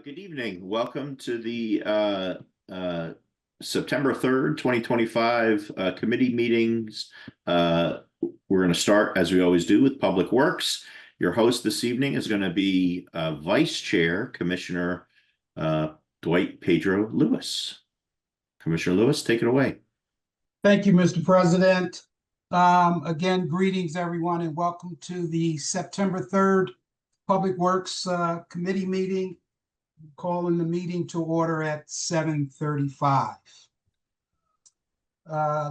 Good evening. Welcome to the September 3rd, 2025 committee meetings. We're going to start, as we always do, with Public Works. Your host this evening is going to be Vice Chair Commissioner Dwight Pedro Lewis. Commissioner Lewis, take it away. Thank you, Mr. President. Again, greetings, everyone, and welcome to the September 3rd Public Works Committee meeting. Calling the meeting to order at 7:35.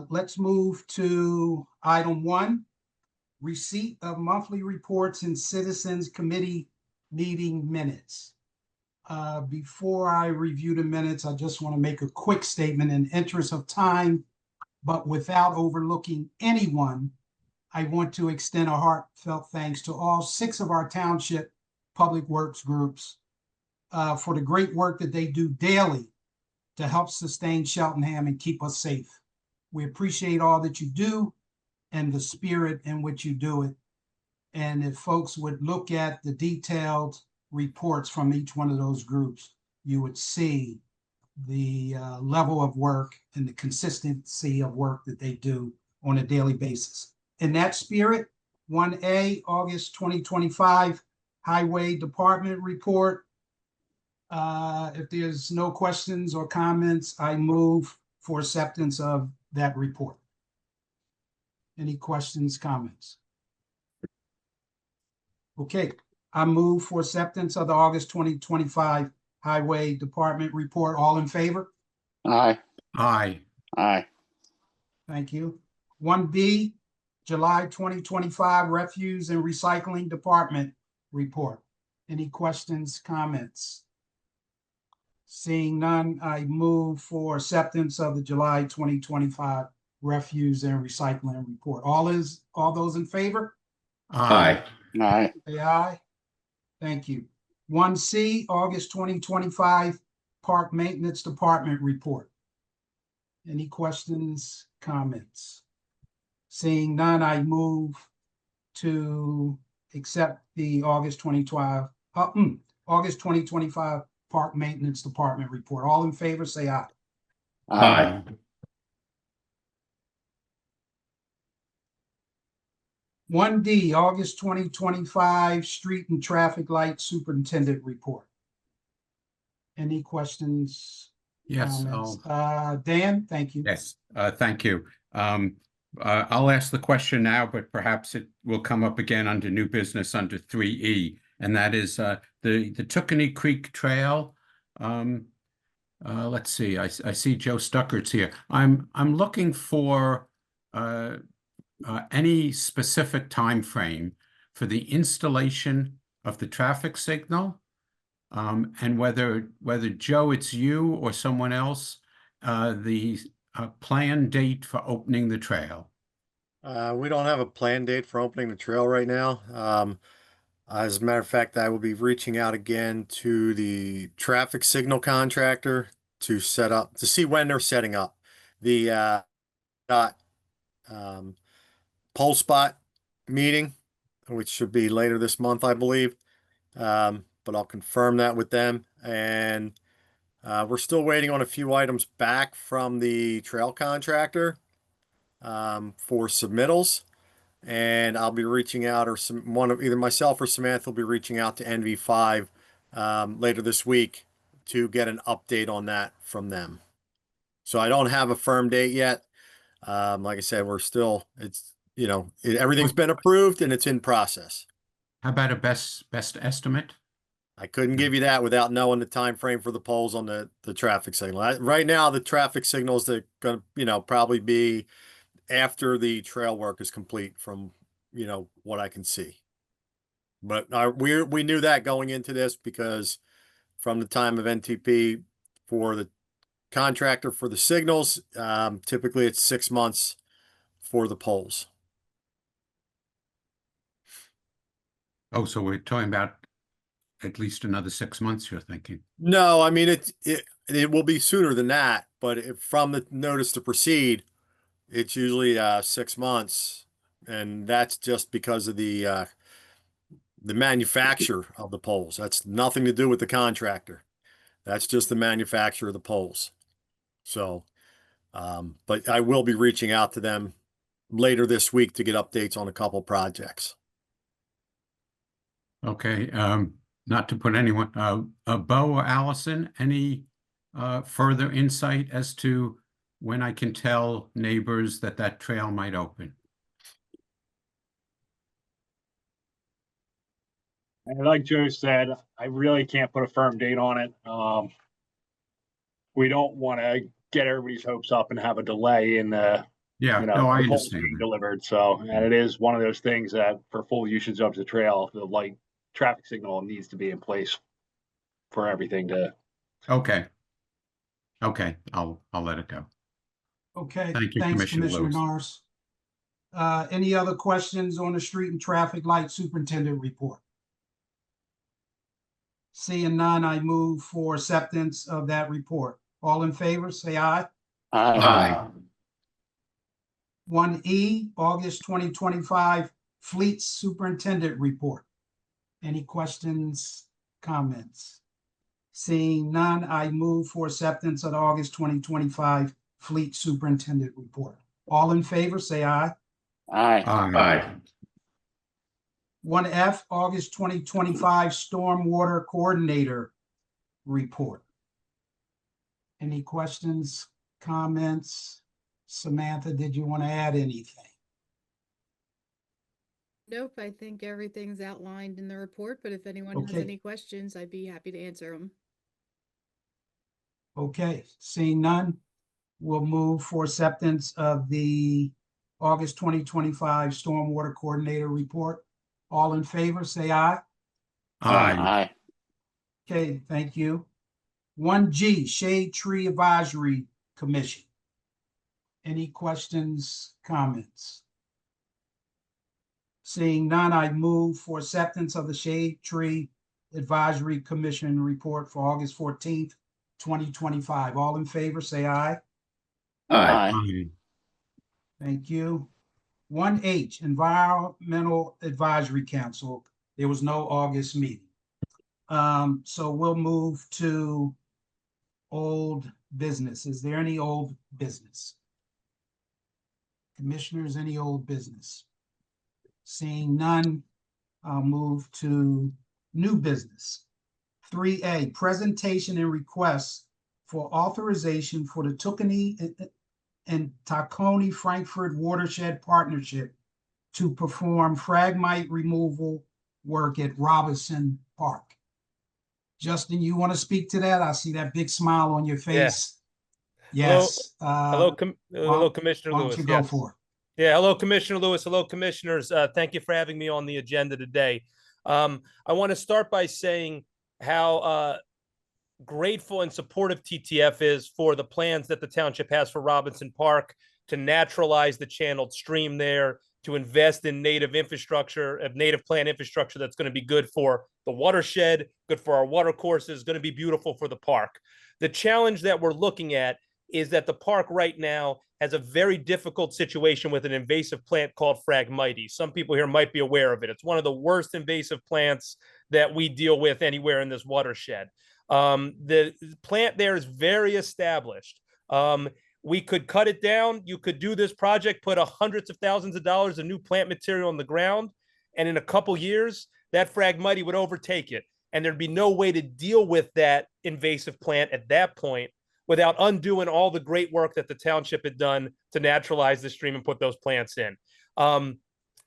Let's move to item 1, receipt of monthly reports and citizens committee meeting minutes. Before I review the minutes, I just want to make a quick statement in interest of time, but without overlooking anyone. I want to extend a heartfelt thanks to all 6 of our township public works groups for the great work that they do daily to help sustain Cheltenham and keep us safe. We appreciate all that you do and the spirit in which you do it. And if folks would look at the detailed reports from each one of those groups, you would see the level of work and the consistency of work that they do on a daily basis. In that spirit, 1A, August 2025 Highway Department report. If there's no questions or comments, I move for acceptance of that report. Any questions, comments? Okay, I move for acceptance of the August 2025 Highway Department report. All in favor? Aye. Aye. Aye. Thank you. 1B, July 2025 Refuse and Recycling Department report. Any questions, comments? Seeing none, I move for acceptance of the July 2025 Refuse and Recycling report. All those in favor? Aye. Aye. Say aye. Thank you. 1C, August 2025 Park Maintenance Department report. Any questions, comments? Seeing none, I move to accept the August 2025 Park Maintenance Department report. All in favor, say aye. Aye. 1D, August 2025 Street and Traffic Light Superintendent report. Any questions? Yes. Dan, thank you. Yes. Thank you. I'll ask the question now, but perhaps it will come up again under new business under 3E, and that is the Tookany Creek Trail. Let's see. I see Joe Stuckert's here. I'm looking for any specific time frame for the installation of the traffic signal, and whether Joe, it's you or someone else, the planned date for opening the trail. We don't have a planned date for opening the trail right now. As a matter of fact, I will be reaching out again to the traffic signal contractor to see when they're setting up the pole spot meeting, which should be later this month, I believe. But I'll confirm that with them. And we're still waiting on a few items back from the trail contractor for submittals. And I'll be reaching out, or either myself or Samantha will be reaching out to NV5 later this week to get an update on that from them. So I don't have a firm date yet. Like I said, everything's been approved and it's in process. How about a best estimate? I couldn't give you that without knowing the time frame for the poles on the traffic signal. Right now, the traffic signals that going to probably be after the trail work is complete, from what I can see. But we knew that going into this, because from the time of NTP for the contractor for the signals, typically it's 6 months for the poles. Oh, so we're talking about at least another 6 months, you're thinking? No, I mean, it will be sooner than that, but from the notice to proceed, it's usually 6 months, and that's just because of the manufacture of the poles. That's nothing to do with the contractor. That's just the manufacturer of the poles. So, but I will be reaching out to them later this week to get updates on a couple projects. Okay, not to put anyone, Bo or Allison, any further insight as to when I can tell neighbors that that trail might open? And like Joe said, I really can't put a firm date on it. We don't want to get everybody's hopes up and have a delay in the, Yeah, you no, know, I the poles understand being that. delivered. So, and it is one of those things that for full usage of the trail, the light traffic signal needs to be in place for everything to. Okay. Okay, I'll let it go. Okay, Thank you, thanks, Commissioner Commissioner Lewis. Norris. Any other questions on the street and traffic light superintendent report? Seeing none, I move for acceptance of that report. All in favor, say aye. Aye. 1E, August 2025 Fleet Superintendent Report. Any questions, comments? Seeing none, I move for acceptance of the August 2025 Fleet Superintendent Report. All in favor, say aye. Aye. Aye. 1F, August 2025 Stormwater Coordinator Report. Any questions, comments? Samantha, did you want to add anything? Nope, I think everything's outlined in the report, but if anyone has Okay. any questions, I'd be happy to answer them. Okay, seeing none, we'll move for acceptance of the August 2025 Stormwater Coordinator Report. All in favor, say aye. Aye. Aye. Okay, thank you. 1G, Shade Tree Advisory Commission. Any questions, comments? Seeing none, I move for acceptance of the Shade Tree Advisory Commission report for August 14th, 2025. All in favor, say aye. Aye. Aye. Thank you. 1H, Environmental Advisory Council. There was no August meeting. So we'll move to old business. Is there any old business? Commissioners, any old business? Seeing none, I'll move to new business. 3A, presentation and requests for authorization for the Tookany and Tookany Frankfurt Watershed Partnership to perform phragmite removal work at Robinson Park. Justin, you want to speak to that? I see that big smile on your face. Yes. Hello, Commissioner Why don't Lewis. you go Yes. for it? Yeah, hello, Commissioner Lewis. Hello, Commissioners. Thank you for having me on the agenda today. I want to start by saying how grateful and supportive TTF is for the plans that the township has for Robinson Park to naturalize the channeled stream there, to invest in native infrastructure, native plant infrastructure that's going to be good for the watershed, good for our water courses, going to be beautiful for the park. The challenge that we're looking at is that the park right now has a very difficult situation with an invasive plant called phragmite. Some people here might be aware of it. It's one of the worst invasive plants that we deal with anywhere in this watershed. The plant there is very established. We could cut it down. You could do this project, put hundreds of thousands of dollars of new plant material on the ground, and in a couple years, that phragmite would overtake it. And there'd be no way to deal with that invasive plant at that point without undoing all the great work that the township had done to naturalize the stream and put those plants in.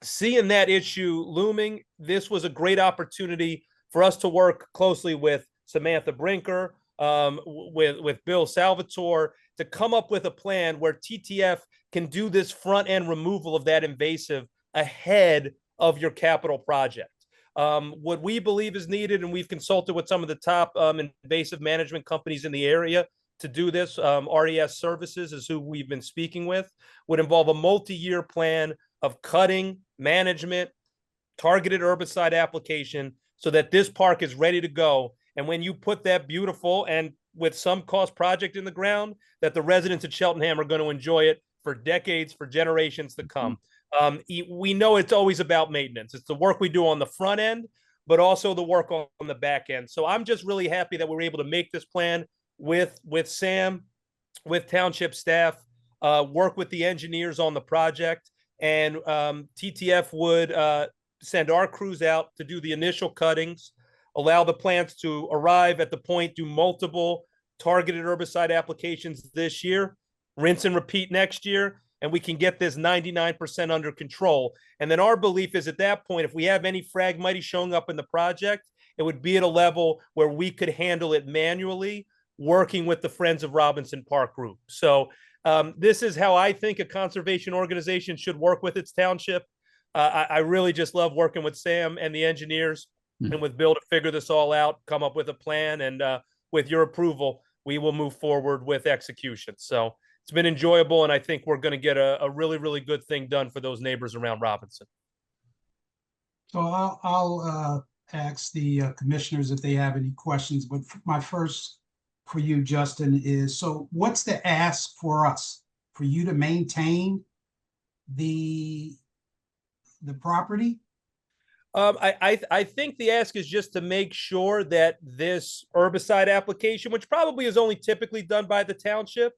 Seeing that issue looming, this was a great opportunity for us to work closely with Samantha Brinker, with Bill Salvatore, to come up with a plan where TTF can do this front end removal of that invasive ahead of your capital project. What we believe is needed, and we've consulted with some of the top invasive management companies in the area to do this, RES Services is who we've been speaking with, would involve a multi-year plan of cutting, management, targeted herbicide application so that this park is ready to go. And when you put that beautiful and with some cost project in the ground, that the residents of Cheltenham are going to enjoy it for decades, for generations to come. We know it's always about maintenance. It's the work we do on the front end, but also the work on the back end. So I'm just really happy that we were able to make this plan with Sam, with township staff, work with the engineers on the project, and TTF would send our crews out to do the initial cuttings, allow the plants to arrive at the point, do multiple targeted herbicide applications this year, rinse and repeat next year, and we can get this 99% under control. And then our belief is at that point, if we have any phragmite showing up in the project, it would be at a level where we could handle it manually, working with the Friends of Robinson Park group. So this is how I think a conservation organization should work with its township. I really just love working with Sam and the engineers and with Bill to figure this all out, come up with a plan, and with your approval, we will move forward with execution. So it's been enjoyable, and I think we're going to get a really, really good thing done for those neighbors around Robinson. So I'll ask the commissioners if they have any questions, but my first for you, Justin, is, so what's the ask for us? For you to maintain the property? I think the ask is just to make sure that this herbicide application, which probably is only typically done by the township,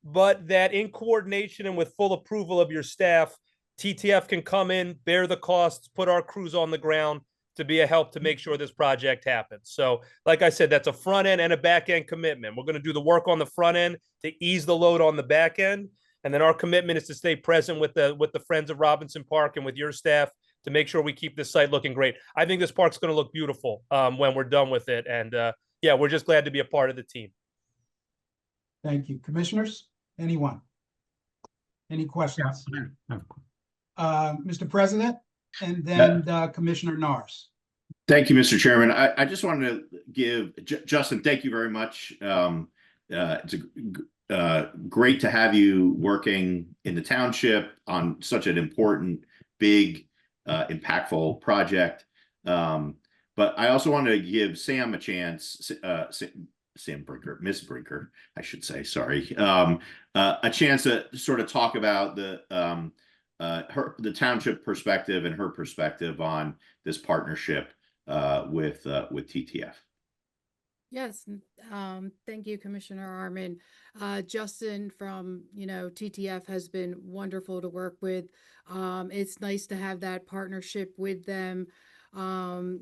but that in coordination and with full approval of your staff, TTF can come in, bear the costs, put our crews on the ground to be a help to make sure this project happens. So like I said, that's a front end and a back end commitment. We're going to do the work on the front end to ease the load on the back end. And then our commitment is to stay present with the Friends of Robinson Park and with your staff to make sure we keep this site looking great. I think this park's going to look beautiful when we're done with it. And yeah, we're just glad to be a part of the team. Thank you. Commissioners, anyone? Any questions? Mr. President, and then Commissioner Nars. Thank you, Mr. Chairman. I just wanted to give Justin, thank you very much. It's great to have you working in the township on such an important, big, impactful project. But I also want to give Sam a chance, Sam Brinker, Miss Brinker, I should say, sorry, a chance to sort of talk about the township perspective and her perspective on this partnership with TTF. Yes, thank you, Commissioner Arman. Justin from, TTF has been wonderful to work with. It's nice to have that partnership with them, and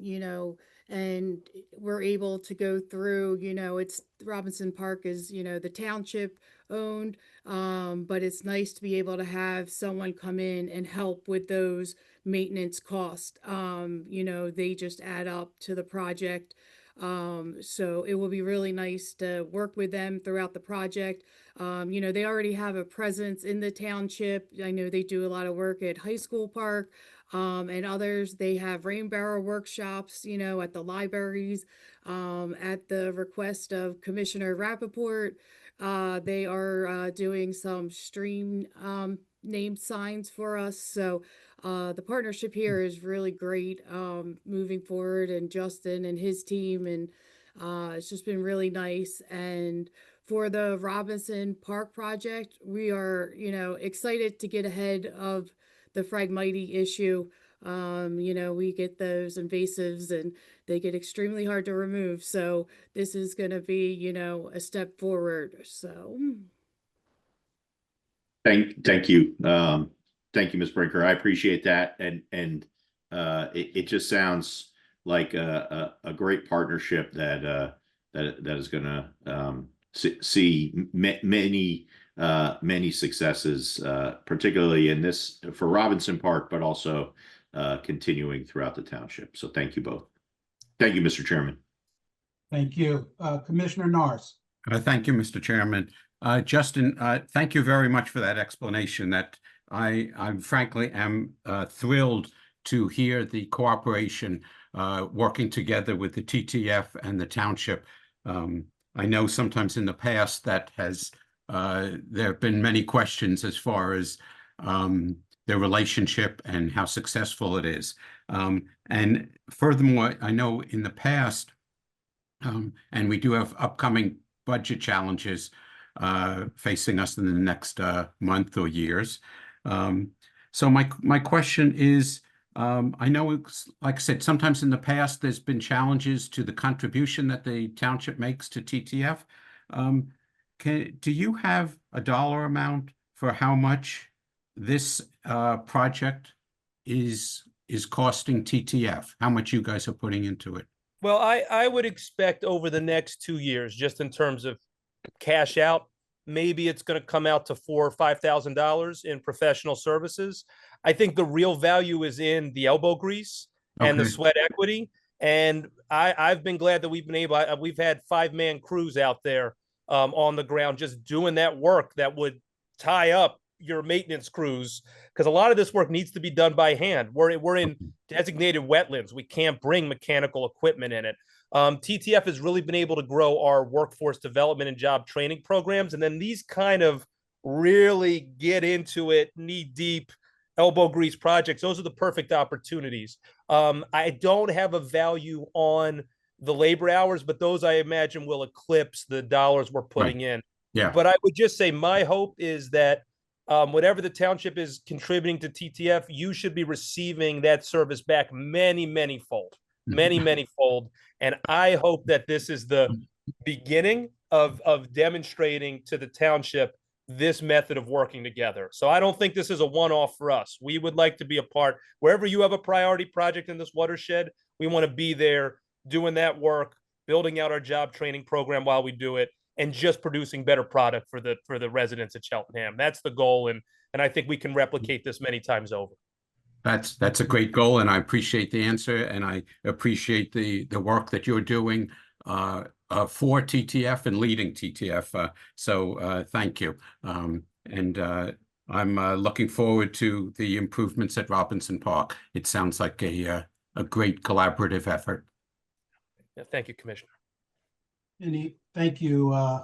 we're able to go through, it's Robinson Park is, the township owned, but it's nice to be able to have someone come in and help with those maintenance costs. They just add up to the project. So it will be really nice to work with them throughout the project. They already have a presence in the township. I know they do a lot of work at High School Park, and others. They have rain barrel workshops, at the libraries, at the request of Commissioner Rappaport. They are doing some stream name signs for us. So the partnership here is really great moving forward, and Justin and his team, and it's just been really nice. And for the Robinson Park project, we are, excited to get ahead of the phragmite issue. We get those invasives and they get extremely hard to remove. So this is going to be, a step forward. So. Thank you. Thank you, Ms. Brinker. I appreciate that. And it just sounds like a great partnership that is going to see many successes, particularly in this for Robinson Park, but also continuing throughout the township. So thank you both. Thank you, Mr. Chairman. Thank you. Commissioner Nars. Thank you, Mr. Chairman. Justin, thank you very much for that explanation. That I frankly am thrilled to hear the cooperation working together with the TTF and the township. I know sometimes in the past that there have been many questions as far as their relationship and how successful it is. And furthermore, I know in the past, and we do have upcoming budget challenges facing us in the next month or years. So my question is, I know it's, like I said, sometimes in the past, there's been challenges to the contribution that the township makes to TTF. Do you have a dollar amount for how much this project is costing TTF? How much you guys are putting into it? Well, I would expect over the next 2 years, just in terms of cash out, maybe it's going to come out to $4,000 or $5,000 in professional services. I think the real value is in the elbow grease and the Okay. sweat equity. And I've been glad that we've had 5-man crews out there on the ground just doing that work that would tie up your maintenance crews, because a lot of this work needs to be done by hand. We're in designated wetlands. We can't bring mechanical equipment in it. TTF has really been able to grow our workforce development and job training programs. And then these kind of really get into it knee deep elbow grease projects. Those are the perfect opportunities. I don't have a value on the labor hours, but those I imagine will eclipse the dollars we're putting in. Yeah. But I would just say my hope is that whatever the township is contributing to TTF, you should be receiving that service back many fold. And I hope that this is the beginning of demonstrating to the township this method of working together. So I don't think this is a one-off for us. We would like to be a part. Wherever you have a priority project in this watershed, we want to be there doing that work, building out our job training program while we do it, and just producing better product for the residents of Cheltenham. That's the goal, and I think we can replicate this many times over. That's a great goal, and I appreciate the answer, and I appreciate the work that you're doing for TTF and leading TTF. So thank you. And I'm looking forward to the improvements at Robinson Park. It sounds like a great collaborative effort. Yeah, thank you, Commissioner. Thank you,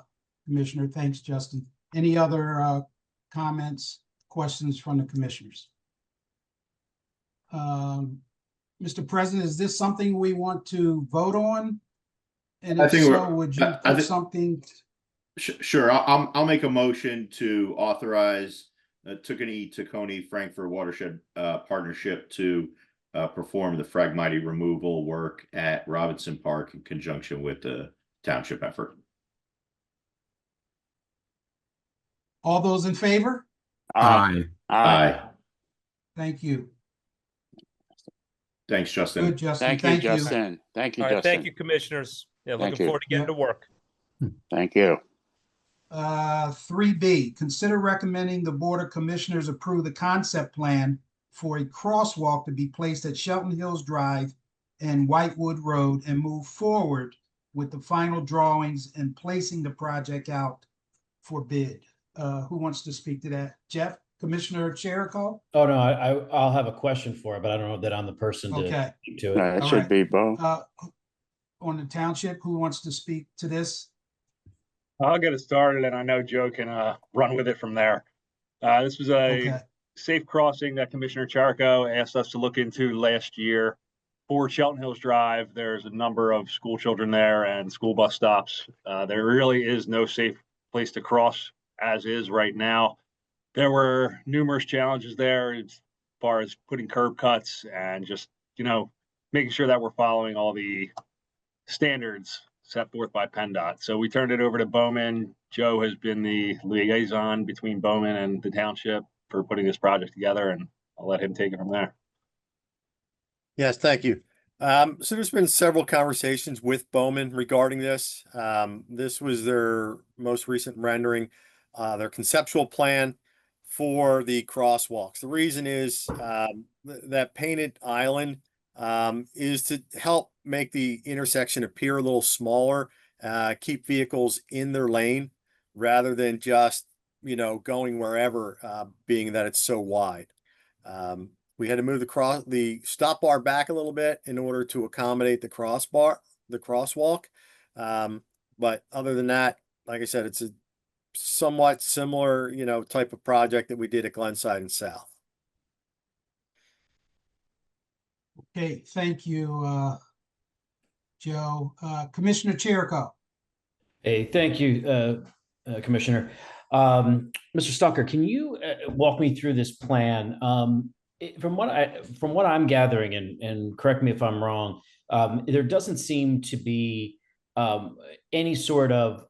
Commissioner. Thanks, Justin. Any other comments, questions from the commissioners? Mr. President, is this something we want to vote on? And if so, would you put something? Sure. I'll make a motion to authorize Tookany Frankfurt Watershed Partnership to perform the phragmite removal work at Robinson Park in conjunction with the township effort. All those in favor? Aye. Aye. Thank you. Thanks, Justin. Good, Justin. Thank you, Justin. Thank you, All right, Justin. thank you, commissioners. Yeah, Thank looking you. forward to getting to work. Thank you. 3B, consider recommending the Board of Commissioners approve the concept plan for a crosswalk to be placed at Chelten Hills Drive and Whitewood Road and move forward with the final drawings and placing the project out for bid. Who wants to speak to that? Jeff, Commissioner Cherico? Oh, no, I'll have a question for it, but I don't know that I'm the person to speak to it. No, it All should right. be Bo. On the township, who wants to speak to this? I'll get it started, and I know Joe can run with it from there. This was a safe crossing that Commissioner Cherico asked us to look into last year for Chelten Hills Drive. There's a number of school children there and school bus stops. There really is no safe place to cross as is right now. There were numerous challenges there as far as putting curb cuts and just, making sure that we're following all the standards set forth by PennDOT. So we turned it over to Bowman. Joe has been the liaison between Bowman and the township for putting this project together, and I'll let him take it from there. Yes, thank you. So there's been several conversations with Bowman regarding this. This was their most recent rendering, their conceptual plan for the crosswalks. The reason is that painted island is to help make the intersection appear a little smaller, keep vehicles in their lane rather than just, going wherever, being that it's so wide. We had to move the stop bar back a little bit in order to accommodate the crosswalk. But other than that, like I said, it's a somewhat similar, type of project that we did at Glenside and South. Okay, thank you, Joe. Commissioner Cherico. Hey, thank you, Commissioner. Mr. Stunker, can you walk me through this plan? from what I'm gathering, and correct me if I'm wrong, there doesn't seem to be any sort of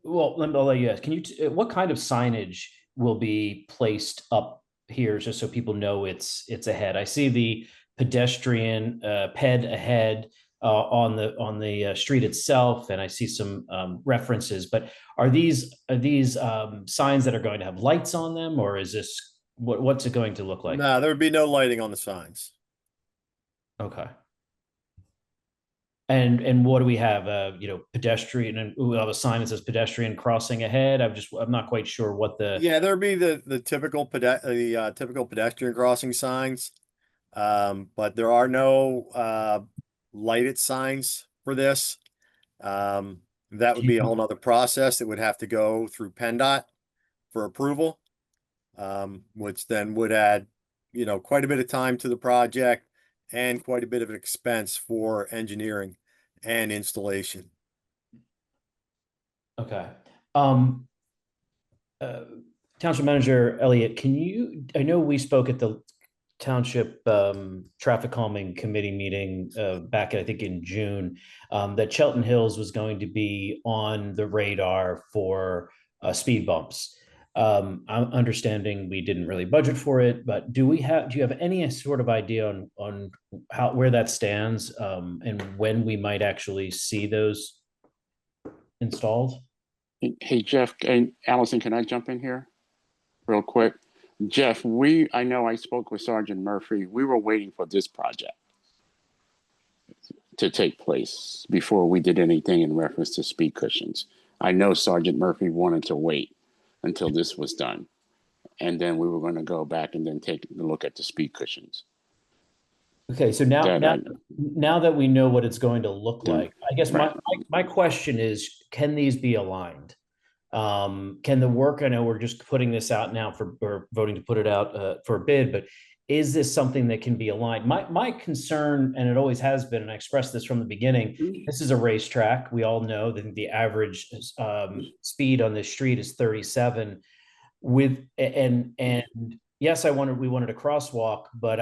well, I'll let you ask. Can you what kind of signage will be placed up here, just so people know it's ahead? I see the pedestrian ped ahead on the street itself, and I see some references. But are these signs that are going to have lights on them, or is this what's it going to look like? No, there would be no lighting on the signs. Okay. And what do we have? Pedestrian, and we have a sign that says pedestrian crossing ahead. I'm not quite sure what the. Yeah, there'd be the typical typical pedestrian crossing signs. But there are no lighted signs for this. That would be a whole nother process that would have to go through PennDOT for approval, which then would add, quite a bit of time to the project and quite a bit of expense for engineering and installation. Okay. Township Manager Elliott, I know we spoke at the Township Traffic Calming Committee meeting back, I think, in June, that Chelten Hills was going to be on the radar for speed bumps. I'm understanding we didn't really budget for it, but do you have any sort of idea on where that stands, and when we might actually see those installed? Hey, Jeff and Allison, can I jump in here real quick? Jeff, I know I spoke with Sergeant Murphy. We were waiting for this project to take place before we did anything in reference to speed cushions. I know Sergeant Murphy wanted to wait until this was done. And then we were going to go back and then take a look at the speed cushions. Okay, so now that we know what it's going to look like, I guess my question is, can these be aligned? Can the work, I know we're just putting this out now or voting to put it out for a bid, but is this something that can be aligned? My concern, and it always has been, and I expressed this from the beginning, this is a racetrack. We all know that the average speed on this street is 37 and yes, we wanted a crosswalk, but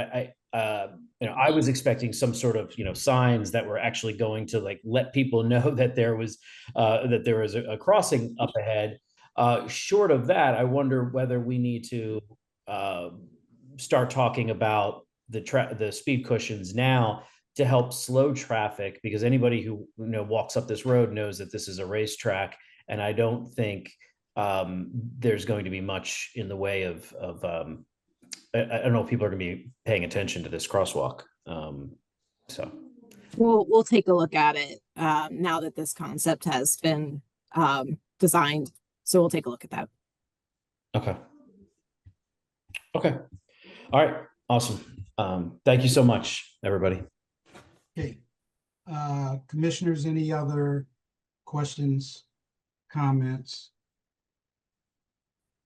I was expecting some sort of, signs that were actually going to let people know that there was a crossing up ahead. Short of that, I wonder whether we need to start talking about the speed cushions now to help slow traffic, because anybody who walks up this road knows that this is a racetrack, and I don't think there's going to be much in the way of I don't know if people are going to be paying attention to this crosswalk. So we'll take a look at it now that this concept has been designed. So we'll take a look at that. Okay. All right. Awesome. Thank you so much, everybody. Okay. Commissioners, any other questions, comments?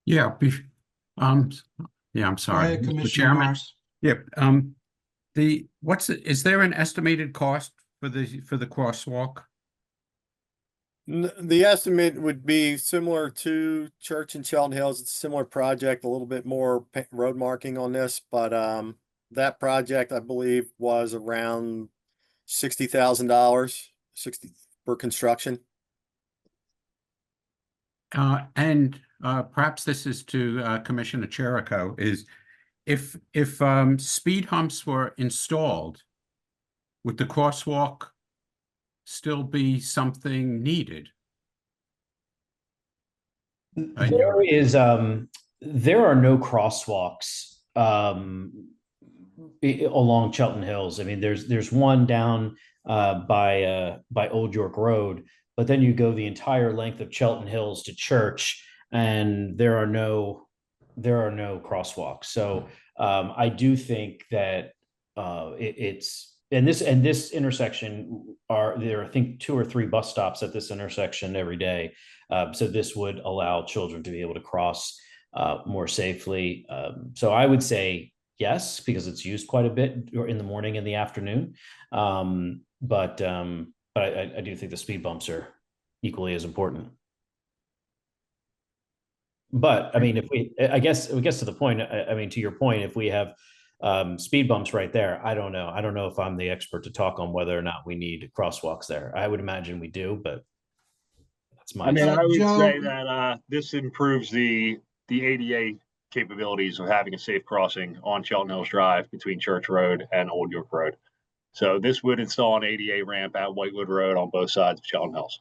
Yeah. I'm sorry, Go ahead, Mr. Chairman. Mars. Yep. Is there an estimated cost for the crosswalk? The estimate would be similar to Church in Chelten Hills. It's a similar project, a little bit more road marking on this, but that project, I believe, was around $60,000 for construction. And perhaps this is to Commissioner Cherico, is if speed humps were installed, would the crosswalk still be something needed? There are no crosswalks along Chelten Hills. I mean, there's one down by Old York Road, but then you go the entire length of Chelten Hills to Church, and there are no crosswalks. So I do think that this intersection there are, I think, 2 or 3 bus stops at this intersection every day. So this would allow children to be able to cross more safely. So I would say yes, because it's used quite a bit in the morning and the afternoon. But I do think the speed bumps are equally as important. But I mean, I guess it gets to the point, I mean, to your point, if we have speed bumps right there, I don't know. I don't know if I'm the expert to talk on whether or not we need crosswalks there. I would imagine we do, but that's my. I mean, I would Joe- say that this improves the ADA capabilities of having a safe crossing on Chelten Hills Drive between Church Road and Old York Road. So this would install an ADA ramp at Whitewood Road on both sides of Chelten Hills.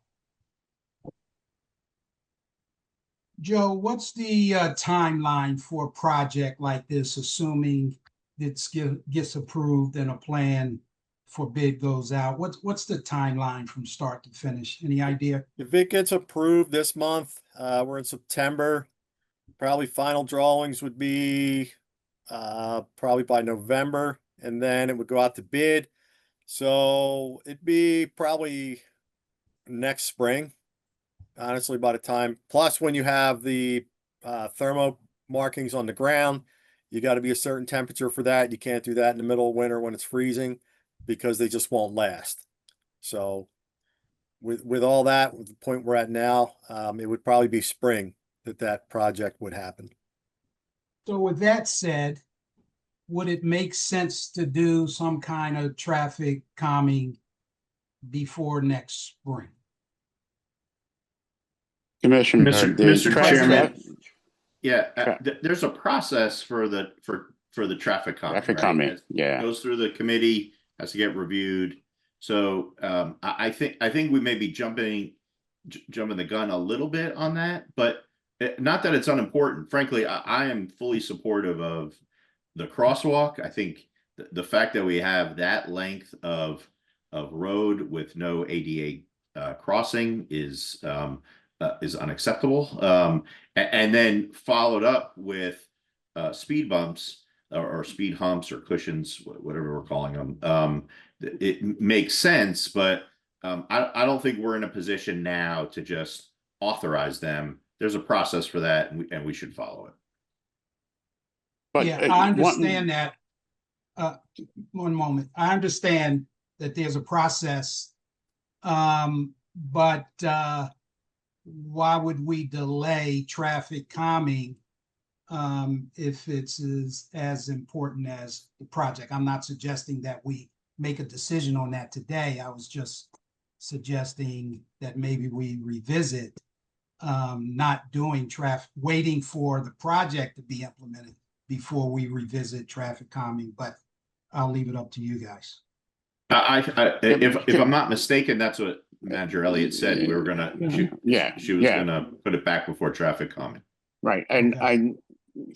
Joe, what's the timeline for a project like this, assuming it gets approved and a plan for bid goes out? What's the timeline from start to finish? Any idea? If it gets approved this month, we're in September, probably final drawings would be probably by November, and then it would go out to bid. So it'd be probably next spring, honestly, by the time. Plus, when you have the thermo markings on the ground, you got to be a certain temperature for that. You can't do that in the middle of winter when it's freezing because they just won't last. So with all that, with the point we're at now, it would probably be spring that project would happen. So with that said, would it make sense to do some kind of traffic calming before next spring? Commissioner, Mr. Chairman, Tra- there's a process for the traffic comment. Traffic right? comment, It yeah. goes through the committee, has to get reviewed. So I think we may be jumping the gun a little bit on that, but not that it's unimportant. Frankly, I am fully supportive of the crosswalk. I think the fact that we have that length of road with no ADA crossing is unacceptable. And then followed up with speed bumps or speed humps or cushions, whatever we're calling them. It makes sense, but I don't think we're in a position now to just authorize them. There's a process for that, and we should follow it. But Yeah, I understand that. One moment. I understand that there's a process, but why would we delay traffic calming if it's as important as the project? I'm not suggesting that we make a decision on that today. I was just suggesting that maybe we revisit not doing waiting for the project to be implemented before we revisit traffic calming, but I'll leave it up to you guys. If I'm not mistaken, that's what Manager Elliott said. We were gonna, she was gonna put it back before traffic calming. Right, and Okay.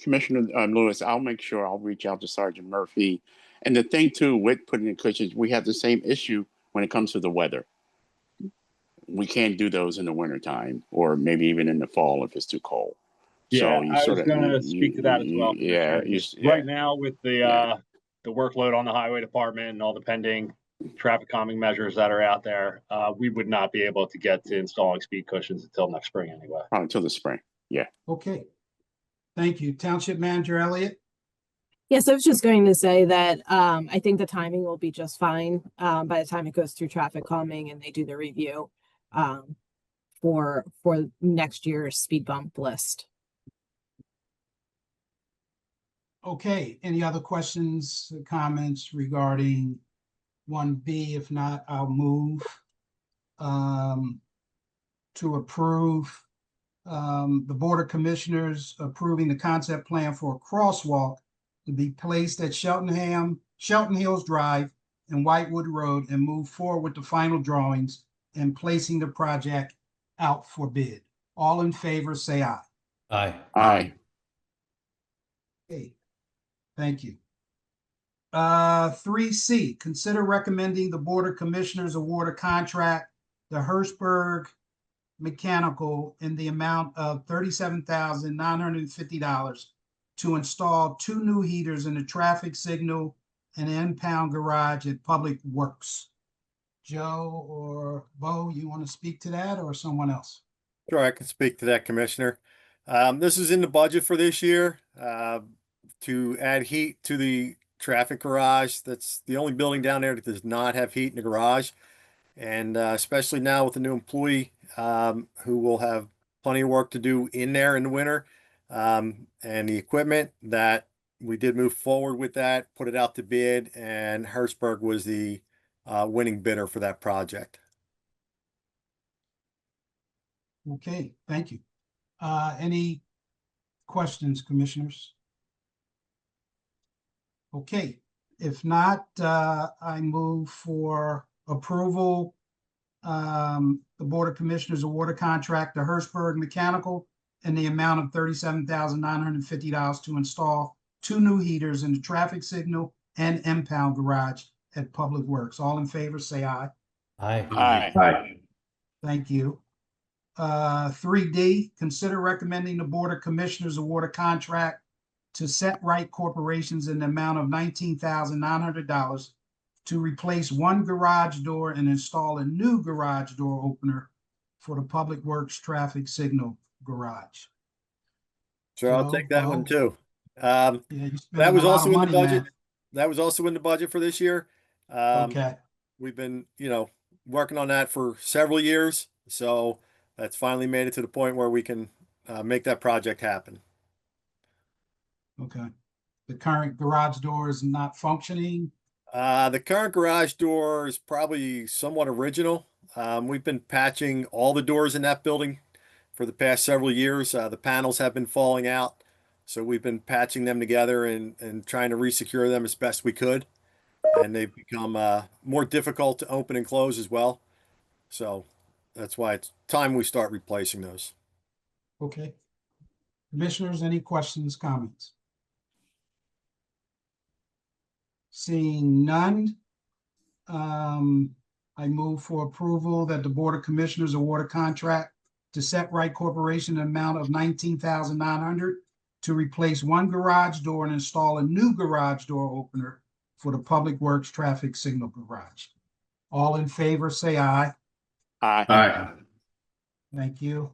Commissioner Lewis, I'll make sure I'll reach out to Sergeant Murphy. And the thing too, with putting in cushions, we have the same issue when it comes to the weather. We can't do those in the wintertime, or maybe even in the fall if it's too cold. Yeah, So you I sort was of going to speak to that as well. Yeah, Right now with the workload on the highway department and all the pending traffic calming measures that are out there, we would not be able to get to installing speed cushions until next spring anyway. until the spring. Yeah. Okay. Thank you. Township Manager Elliott? Yes, I was just going to say that I think the timing will be just fine by the time it goes through traffic calming and they do the review for next year's speed bump list. Okay, any other questions, comments regarding 1B? If not, I'll move to approve the Board of Commissioners approving the concept plan for a crosswalk to be placed at Chelten Hills Drive and Whitewood Road, and move forward with the final drawings and placing the project out for bid. All in favor, say aye. Aye. Aye. Okay, thank you. 3C, consider recommending the Board of Commissioners award a contract to Hirschberg Mechanical in the amount of $37,950 to install 2 new heaters in the traffic signal and impound garage at Public Works. Joe or Bo, you want to speak to that, or someone else? Sure, I can speak to that, Commissioner. This is in the budget for this year to add heat to the traffic garage. That's the only building down there that does not have heat in the garage. And especially now with the new employee who will have plenty of work to do in there in the winter, and the equipment, that we did move forward with that, put it out to bid, and Hertzberg was the winning bidder for that project. Okay, thank you. Any questions, commissioners? Okay, if not, I move for approval. The Board of Commissioners award a contract to Hertzberg Mechanical in the amount of $37,950 to install 2 new heaters in the traffic signal and impound garage at Public Works. All in favor, say aye. Aye. Aye. Thank you. 3D, consider recommending the Board of Commissioners award a contract to Set Right Corporations in the amount of $19,900 to replace 1 garage door and install a new garage door opener for the Public Works traffic signal garage. Sure, I'll take that one too. Yeah, you That spending was a lot also of in the money, budget. man. That was also in the budget for this year. Okay, We've been, working on that for several years. So that's finally made it to the point where we can make that project happen. okay. The current garage door is not functioning. The current garage door is probably somewhat original. We've been patching all the doors in that building for the past several years. The panels have been falling out. So we've been patching them together and trying to resecure them as best we could. And they've become more difficult to open and close as well. So that's why it's time we start replacing those. Okay. Commissioners, any questions, comments? Seeing none, I move for approval that the Board of Commissioners award a contract to Set Right Corporation an amount of $19,900 to replace 1 garage door and install a new garage door opener for the Public Works traffic signal garage. All in favor, say aye. Aye. Aye. Thank you.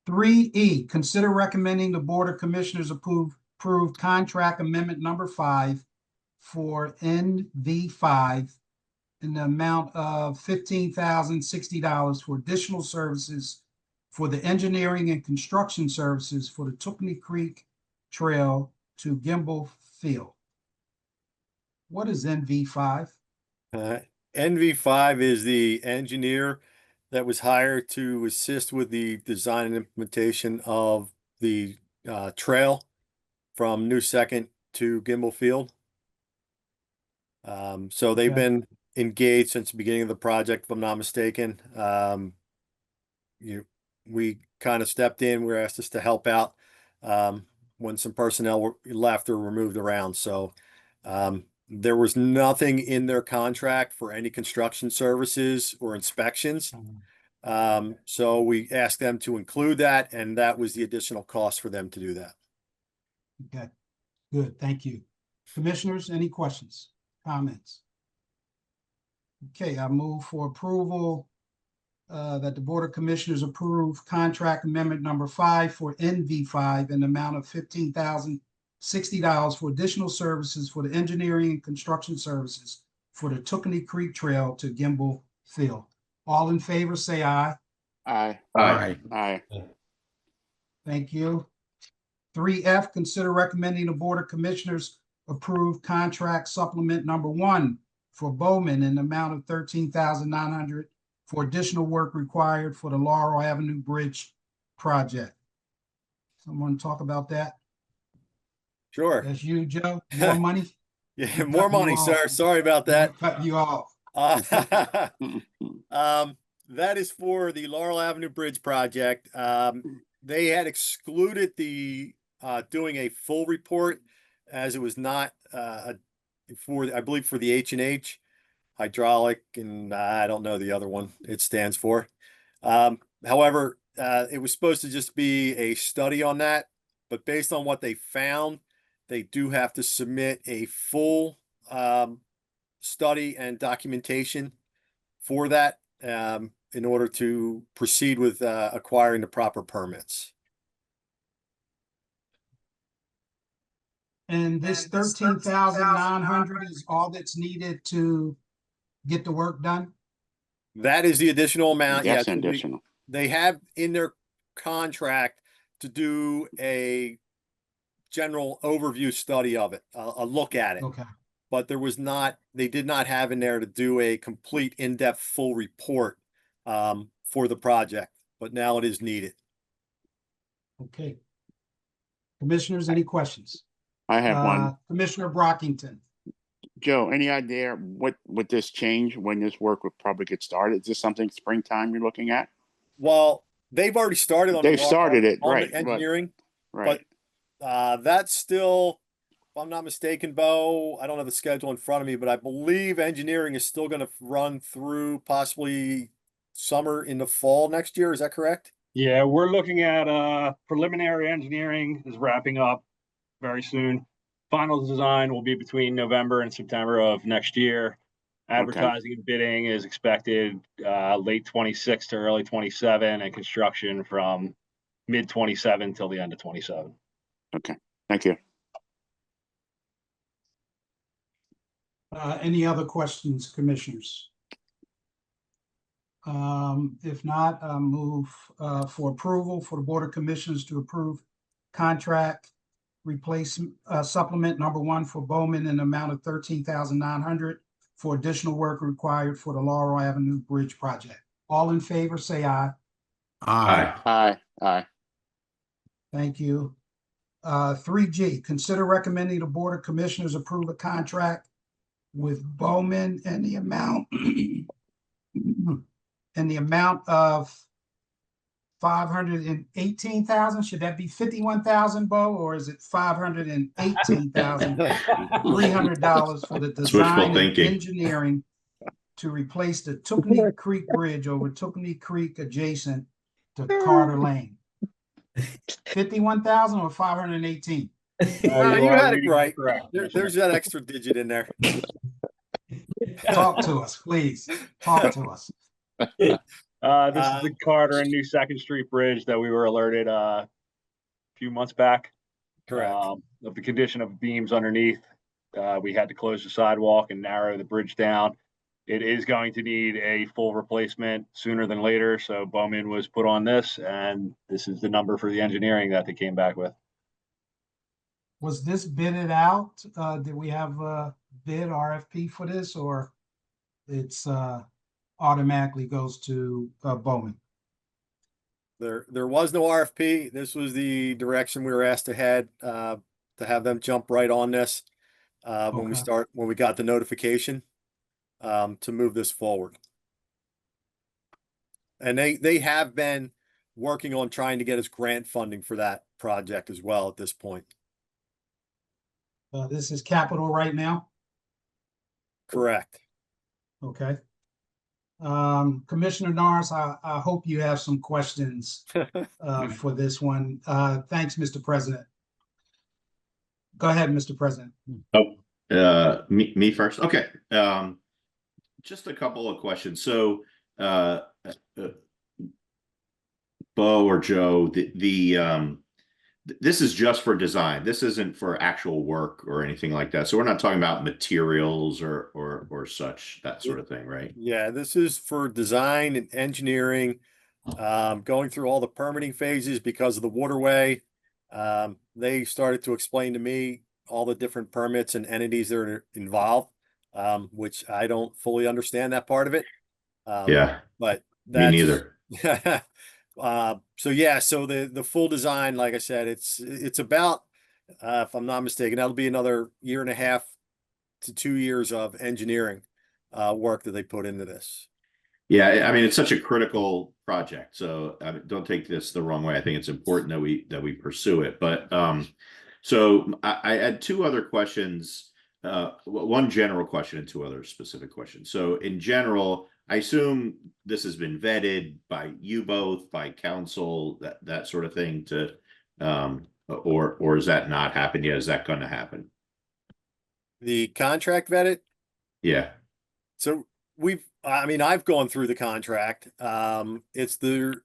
3E, consider recommending the Board of Commissioners approve contract amendment number 5 for NV5 in the amount of $15,060 for additional services for the engineering and construction services for the Tookany Creek Trail to Gimbel Field. What is NV5? NV5 is the engineer that was hired to assist with the design and implementation of the trail from New Second to Gimbel Field. So they've been engaged since the beginning of the project, if I'm not mistaken. We kind of stepped in. We were asked us to help out when some personnel were left or were moved around. So there was nothing in their contract for any construction services or inspections. So we asked them to include that, and that was the additional cost for them to do that. Okay, good, thank you. Commissioners, any questions, comments? Okay, I move for approval that the Board of Commissioners approve contract amendment number 5 for NV5 in the amount of $15,060 for additional services for the engineering and construction services for the Tookany Creek Trail to Gimbel Field. All in favor, say aye. Aye. Aye. Aye. Thank you. 3F, consider recommending the Board of Commissioners approve contract supplement number 1 for Bowman in the amount of $13,900 for additional work required for the Laurel Ave Bridge Project. Someone talk about that? Sure. That's you, Joe. More money? Yeah, more money, sir. Sorry about that. Cut you off. That is for the Laurel Avenue Bridge Project. They had excluded the doing a full report, as it was not I believe for the H&H hydraulic, and I don't know the other one it stands for. However, it was supposed to just be a study on that, but based on what they found, they do have to submit a full study and documentation for that in order to proceed with acquiring the proper permits. And this 13,900 is all that's needed to get the work done? That is the additional amount. That's Yeah, additional. they have in their contract to do a general overview study of it, a look at it. Okay, But they did not have in there to do a complete in-depth full report for the project, but now it is needed. okay. Commissioners, any questions? I have one. Commissioner Brockington. Joe, any idea what this change, when this work would probably get started? Is this something springtime you're looking at? Well, they've already started on They've started it, on right? the engineering, Right. but that's still, if I'm not mistaken, Bo, I don't have the schedule in front of me, but I believe engineering is still going to run through possibly summer into fall next year. Is that correct? Yeah, we're looking at preliminary engineering is wrapping up very soon. Final design will be between November and September of next year. Advertising and bidding is expected late 26 to early 27, and construction from mid 27 till the end of 27. Okay, thank you. Any other questions, commissioners? If not, I'll move for approval for the Board of Commissioners to approve contract replacement supplement number 1 for Bowman in the amount of $13,900 for additional work required for the Laurel Avenue Bridge Project. All in favor, say aye. Aye. Aye. Thank you. 3G, consider recommending the Board of Commissioners approve a contract with Bowman in the amount of 518,000. Should that be 51,000, Bo, or is it $518,300 for the design and engineering to replace the Tookany Creek Bridge over Tookany Creek adjacent to Carter Lane? 51,000 or 518? You had it right. There's that extra digit in there. Talk to us, please. Talk to us. This is the Carter and New Second Street Bridge that we were alerted a few months back. Correct. Of the condition of beams underneath. We had to close the sidewalk and narrow the bridge down. It is going to need a full replacement sooner than later. So Bowman was put on this, and this is the number for the engineering that they came back with. Was this bidded out? Did we have a bid RFP for this, or it's automatically goes to Bowman? There was no RFP. This was the direction we were asked to head to have them jump right on this when we got the notification to move this forward. And they have been working on trying to get us grant funding for that project as well at this point. This is capital right now? Correct. Okay. Commissioner Norris, I hope you have some questions for this one. Thanks, Mr. President. Go ahead, Mr. President. Me first. Okay. Just a couple of questions. So, Bo or Joe, this is just for design. This isn't for actual work or anything like that. So we're not talking about materials or such, that sort of thing, right? Yeah, this is for design and engineering, going through all the permitting phases because of the waterway. They started to explain to me all the different permits and entities that are involved, which I don't fully understand that part of it. Yeah, but me neither. So the full design, like I said, it's about, if I'm not mistaken, that'll be another 1.5 to 2 years of engineering work that they put into this. Yeah, I mean, it's such a critical project, so don't take this the wrong way. I think it's important that we pursue it. But so I had 2 other questions, one general question and 2 other specific questions. So in general, I assume this has been vetted by you both, by council, that sort of thing, to or is that not happened yet? Is that going to happen? The contract vetted? Yeah. So I've gone through the contract. It's their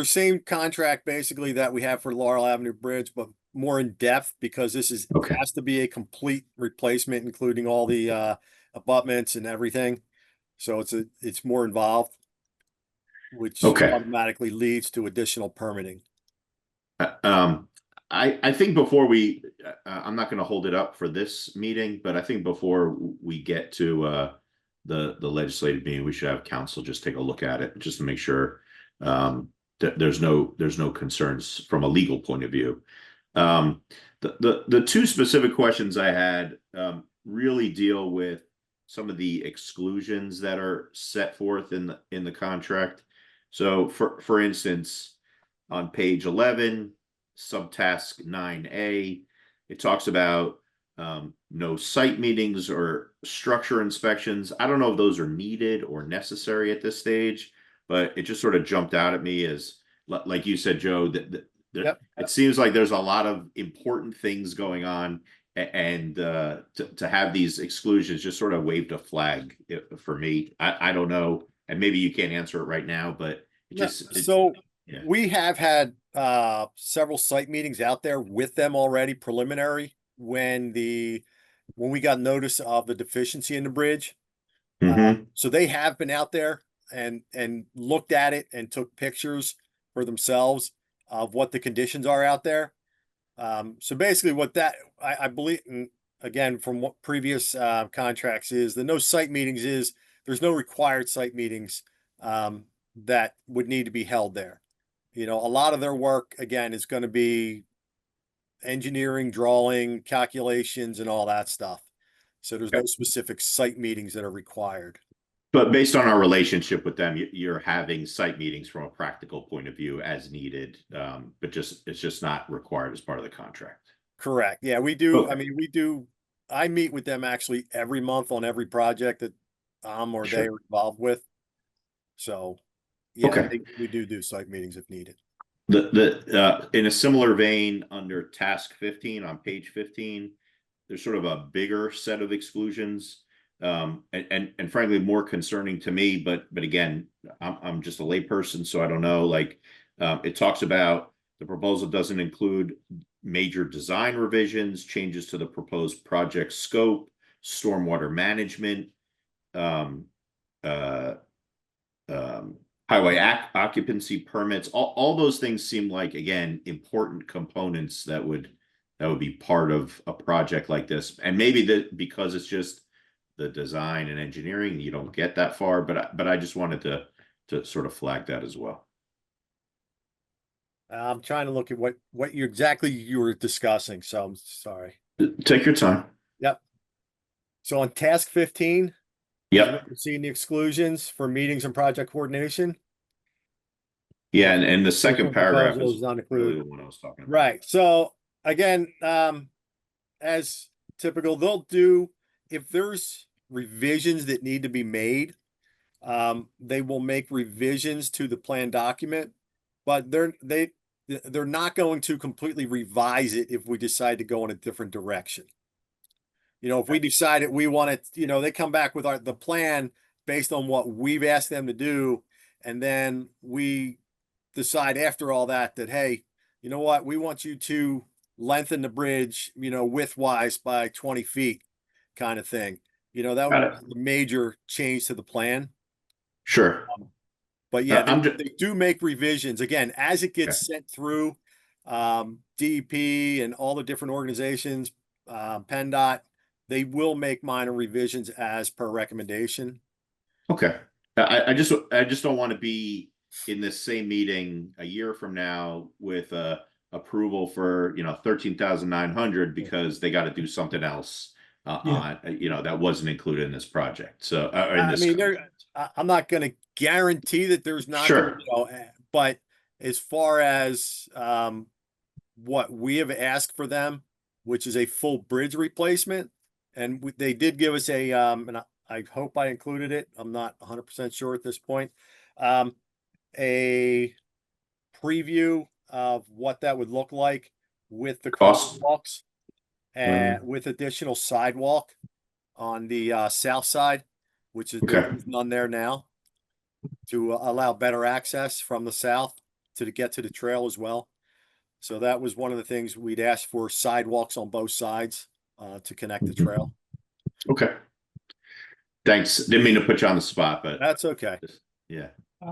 same contract basically that we have for Laurel Avenue Bridge, but more in depth because this has to be a complete replacement, including all the abutments and everything. So it's more involved. which Okay. automatically leads to additional permitting. I think before we, I'm not going to hold it up for this meeting, but I think before we get to the legislative meeting, we should have council just take a look at it just to make sure that there's no concerns from a legal point of view. The two specific questions I had really deal with some of the exclusions that are set forth in the contract. So for instance, on page 11, subtask 9A, it talks about no site meetings or structure inspections. I don't know if those are needed or necessary at this stage, but it just sort of jumped out at me as, like you said, Joe, that Yep. It seems like there's a lot of important things going on, and to have these exclusions just sort of waved a flag for me. I don't know, and maybe you can't answer it right now, but it just yeah. We have had several site meetings out there with them already, preliminary, when we got notice of the deficiency in the bridge. So they have been out there and looked at it and took pictures for themselves of what the conditions are out there. So basically what that, I believe, and again, from what previous contracts is, the no site meetings is there's no required site meetings that would need to be held there. You know, a lot of their work, again, is going to be engineering, drawing, calculations, and all that stuff. So there's no specific site meetings that are required. But based on our relationship with them, you're having site meetings from a practical point of view as needed, but it's just not required as part of the contract. Correct. Yeah, we do. Okay. I mean, we do. I meet with them actually every month on every project that or Sure. they are involved with. So yeah, Okay. we do site meetings if needed. In a similar vein, under task 15 on page 15, there's sort of a bigger set of exclusions. And frankly, more concerning to me, but again, I'm just a layperson, so I don't know. Like, it talks about the proposal doesn't include major design revisions, changes to the proposed project scope, stormwater management, highway occupancy permits. All those things seem like, again, important components that would be part of a project like this. And maybe that because it's just the design and engineering, you don't get that far, but I just wanted to sort of flag that as well. I'm trying to look at what you were discussing, so I'm sorry. Take your time. Yep. So on task 15, yep, seeing the exclusions for meetings and project coordination. Yeah, and the second paragraph is not really the one I was talking about. Right. So again, as typical, they'll do, if there's revisions that need to be made, they will make revisions to the plan document, but they're not going to completely revise it if we decide to go in a different direction. You know, if we decided we want it, you know, they come back with the plan based on what we've asked them to do, and then we decide after all that, hey, you know what, we want you to lengthen the bridge, you know, width-wise by 20 feet kind of thing. You know, that would be a major change to the plan. Sure. But yeah, they do make revisions. Again, as it gets sent through DEP and all the different organizations, PennDOT, they will make minor revisions as per recommendation. Okay. I just don't want to be in this same meeting a year from now with approval for, you know, 13,900 because they got to do something else on, you know, that wasn't included in this project. So I'm not going to guarantee that there's not, sure, you know, but as far as what we have asked for them, which is a full bridge replacement, and they did give us a and I hope I included it. I'm not 100% sure at this point. A preview of what that would look like with the crosswalks and with additional sidewalk on the south side, which is there's none there now, to allow better access from the south to get to the trail as well. So that was one of the things we'd asked for, sidewalks on both sides to connect the trail. Okay. Thanks. Didn't mean to put you on the spot, but that's okay. Yeah.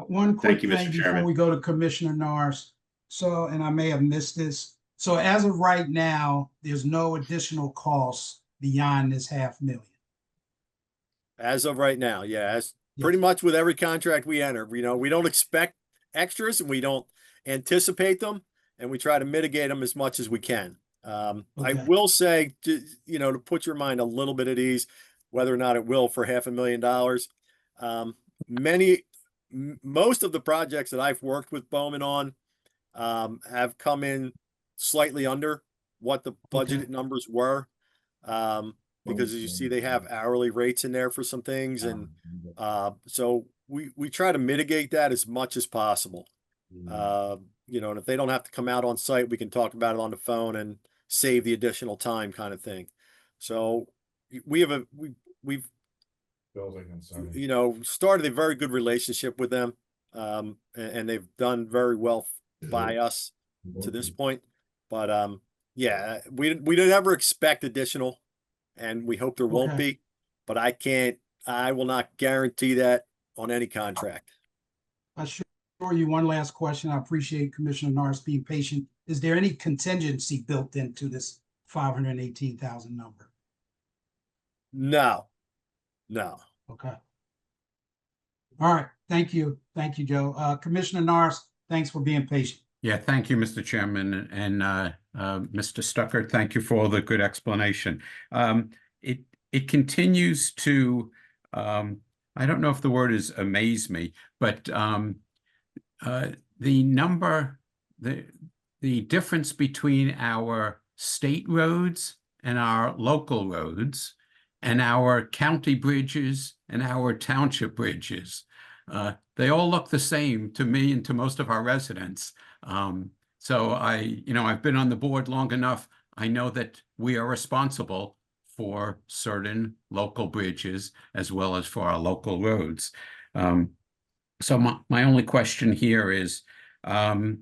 One quick Thank you, Mr. thing before Chairman. we go to Commissioner Norris. So, and I may have missed this. So as of right now, there's no additional costs beyond this $500,000. As of right now, yeah, as Yes. pretty much with every contract we enter, we don't expect extras and we don't anticipate them, and we try to mitigate them as much as we can. I Okay. will say, to put your mind a little bit at ease, whether or not it will for $500,000. Most of the projects that I've worked with Bowman on have come in slightly under what the budgeted numbers were. Because as you see, they have hourly rates in there for some things. And so we try to mitigate that as much as possible. And if they don't have to come out on site, we can talk about it on the phone and save the additional time kind of thing. So we've started a very good relationship with them. And they've done very well by us to this point. But yeah, we didn't ever expect additional, and we hope there won't be, but I will not guarantee that on any contract. I assure you one last question. I appreciate Commissioner Norris being patient. Is there any contingency built into this 518,000 number? No. Okay. All right. Thank you. Thank you, Joe. Commissioner Norris, thanks for being patient. Yeah, thank you, Mr. Chairman, and Mr. Stucker, thank you for all the good explanation. It continues to, I don't know if the word is amaze me, but the difference between our state roads and our local roads and our county bridges and our township bridges, they all look the same to me and to most of our residents. So I've been on the board long enough. I know that we are responsible for certain local bridges as well as for our local roads. So my only question here is, and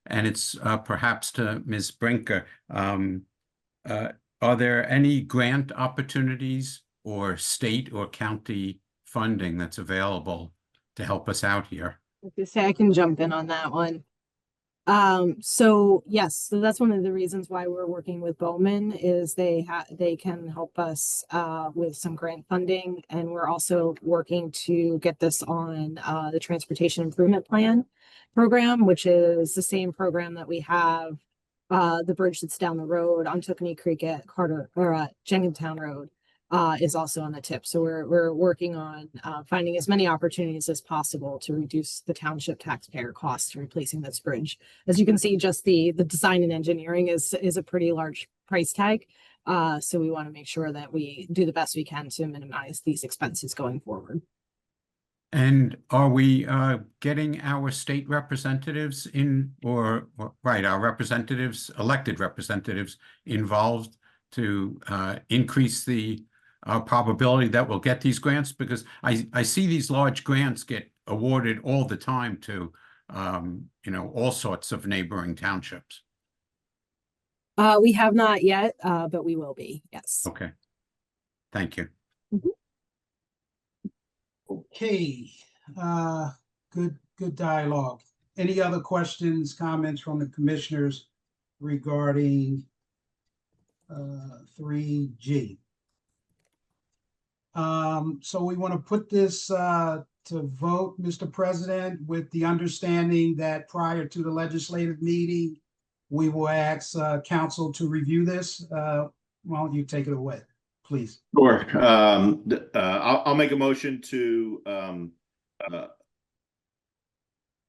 it's perhaps to Ms. Brinker, are there any grant opportunities or state or county funding that's available to help us out here? I can jump in on that one. So yes, so that's one of the reasons why we're working with Bowman is they can help us with some grant funding, and we're also working to get this on the Transportation Improvement Plan program, which is the same program that we have the bridge that's down the road on Tookany Creek at Jenkintown Road is also on the tip. So we're working on finding as many opportunities as possible to reduce the township taxpayer costs to replacing this bridge. As you can see, just the design and engineering is a pretty large price tag. So we want to make sure that we do the best we can to minimize these expenses going forward. And are we getting our state representatives our representatives, elected representatives involved to increase the probability that we'll get these grants? Because I see these large grants get awarded all the time to, all sorts of neighboring townships. We have not yet, but we will be, yes. Okay. Thank you. Mm-hmm. Okay, good dialogue. Any other questions, comments from the commissioners regarding 3G? So we want to put this to vote, Mr. President, with the understanding that prior to the legislative meeting, we will ask council to review this. Why don't you take it away, please? Sure. I'll make a motion to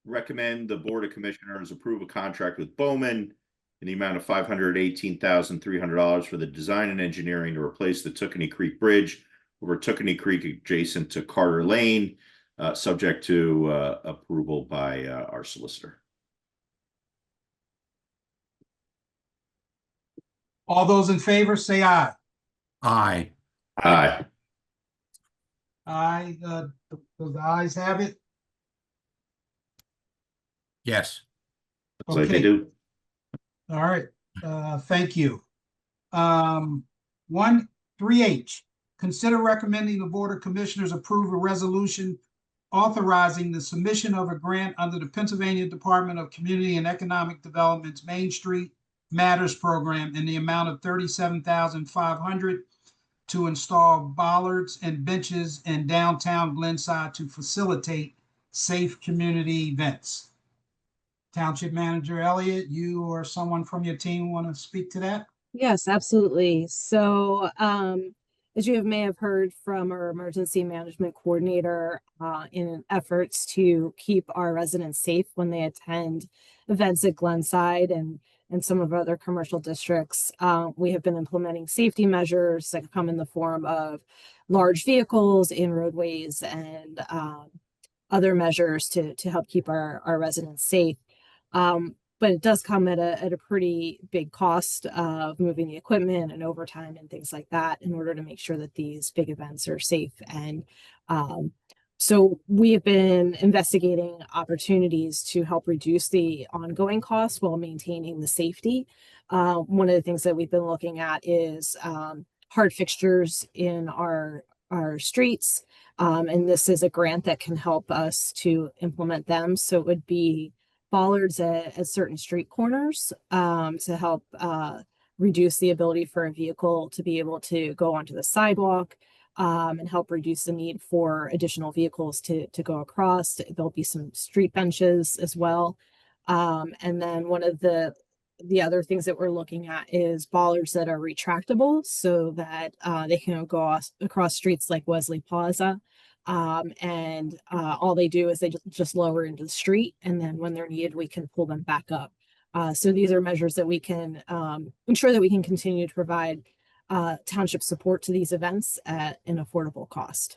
recommend the Board of Commissioners approve a contract with Bowman in the amount of $518,300 for the design and engineering to replace the Tookany Creek Bridge over Tookany Creek adjacent to Carter Lane, subject to approval by our solicitor. All those in favor, say aye. Aye. Aye. Aye. Does the ayes have it? Yes. Looks like they do. All right. Thank you. 3H. Consider recommending the Board of Commissioners approve a resolution authorizing the submission of a grant under the Pennsylvania Department of Community and Economic Development's Main Street Matters Program in the amount of $37,500 to install bollards and benches in downtown Glenside to facilitate safe community events. Township Manager Elliott, you or someone from your team want to speak to that? Yes, absolutely. So, as you may have heard from our emergency management coordinator, in efforts to keep our residents safe when they attend events at Glenside and some of our other commercial districts, we have been implementing safety measures that come in the form of large vehicles in roadways and other measures to help keep our residents safe. But it does come at a pretty big cost of moving the equipment and overtime and things like that in order to make sure that these big events are safe. And so we have been investigating opportunities to help reduce the ongoing costs while maintaining the safety. One of the things that we've been looking at is hard fixtures in our streets. And this is a grant that can help us to implement them. So it would be bollards at certain street corners to help reduce the ability for a vehicle to be able to go onto the sidewalk and help reduce the need for additional vehicles to go across. There'll be some street benches as well. And then one of the other things that we're looking at is bollards that are retractable so that they can go across streets like Wesley Plaza. And all they do is they just lower into the street, and then when they're needed, we can pull them back up. So these are measures that we can ensure that we can continue to provide township support to these events at an affordable cost.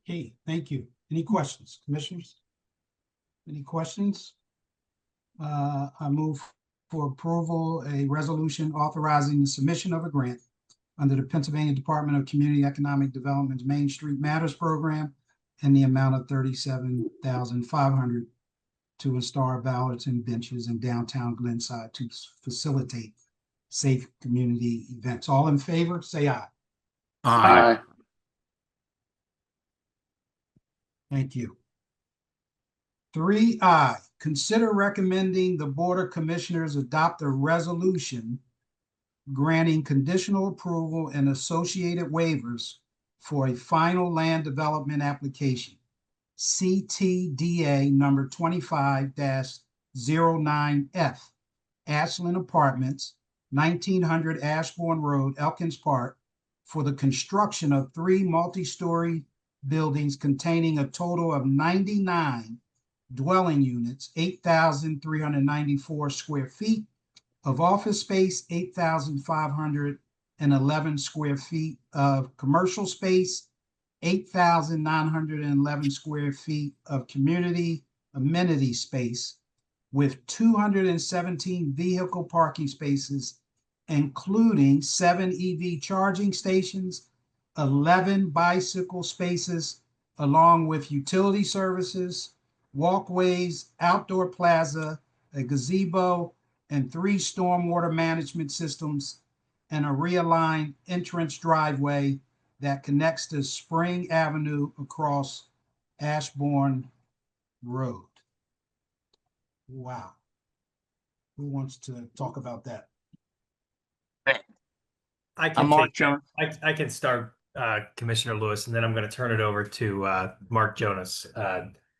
Okay, thank you. Any questions, commissioners? Any questions? I move for approval a resolution authorizing the submission of a grant under the Pennsylvania Department of Community Economic Development's Main Street Matters Program in the amount of $37,500 to install bollards and benches in downtown Glenside to facilitate safe community events. All in favor, say aye. Aye. Thank you. 3I, consider recommending the Board of Commissioners adopt a resolution granting conditional approval and associated waivers for a final land development application, CTDA number 25-09F, Ashlyn Apartments, 1900 Ashbourne Road, Elkins Park, for the construction of 3 multi-story buildings containing a total of 99 dwelling units, 8,394 square feet of office space, 8,511 square feet of commercial space, 8,911 square feet of community amenity space, with 217 vehicle parking spaces, including 7 EV charging stations, 11 bicycle spaces, along with utility services, walkways, outdoor plaza, a gazebo, and 3 stormwater management systems, and a realigned entrance driveway that connects to Spring Avenue across Ashbourne Road. Wow. Who wants to talk about that? I can start, Commissioner Lewis, and then I'm going to turn it over to Mark Jonas,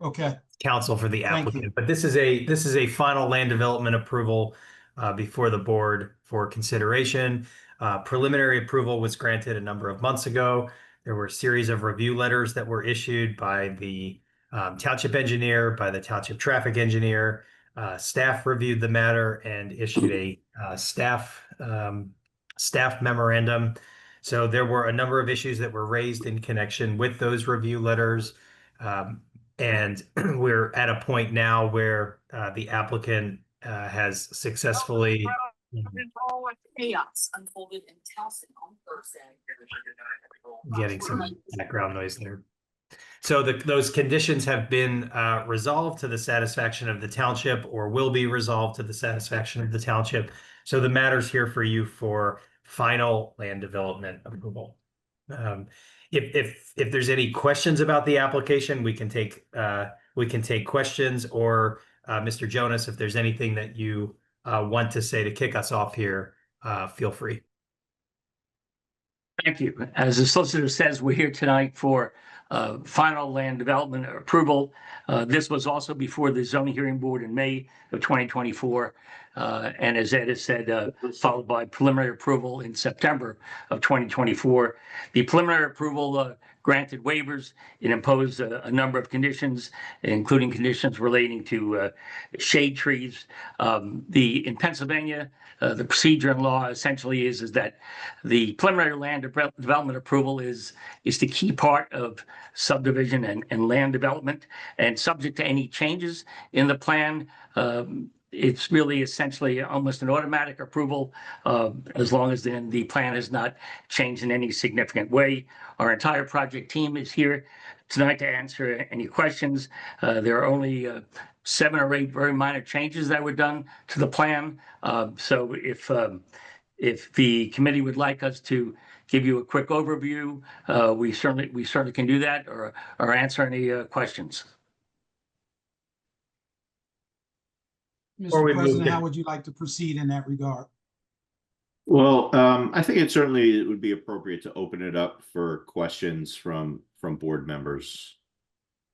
Okay. counsel for the Thank applicant. you. But this is a final land development approval before the board for consideration. Preliminary approval was granted a number of months ago. There were a series of review letters that were issued by the township engineer, by the township traffic engineer. Staff reviewed the matter and issued a staff memorandum. So there were a number of issues that were raised in connection with those review letters. And we're at a point now where the applicant has successfully getting some background noise there. So those conditions have been resolved to the satisfaction of the township, or will be resolved to the satisfaction of the township. So the matter's here for you for final land development approval. If there's any questions about the application, we can take questions, or Mr. Jonas, if there's anything that you want to say to kick us off here, feel free. Thank you. As the solicitor says, we're here tonight for final land development approval. This was also before the zoning hearing board in May of 2024. And as Ed has said, followed by preliminary approval in September of 2024. The preliminary approval granted waivers. It imposed a number of conditions, including conditions relating to shade trees. In Pennsylvania, the procedure in law essentially is that the preliminary land development approval is the key part of subdivision and land development, and subject to any changes in the plan. It's really essentially almost an automatic approval as long as then the plan has not changed in any significant way. Our entire project team is here tonight to answer any questions. There are only 7 or 8 very minor changes that were done to the plan. So if the committee would like us to give you a quick overview, we certainly can do that, or answer any questions. Mr. President, how would you like to proceed in that regard? Well, I think it would be appropriate to open it up for questions from board members.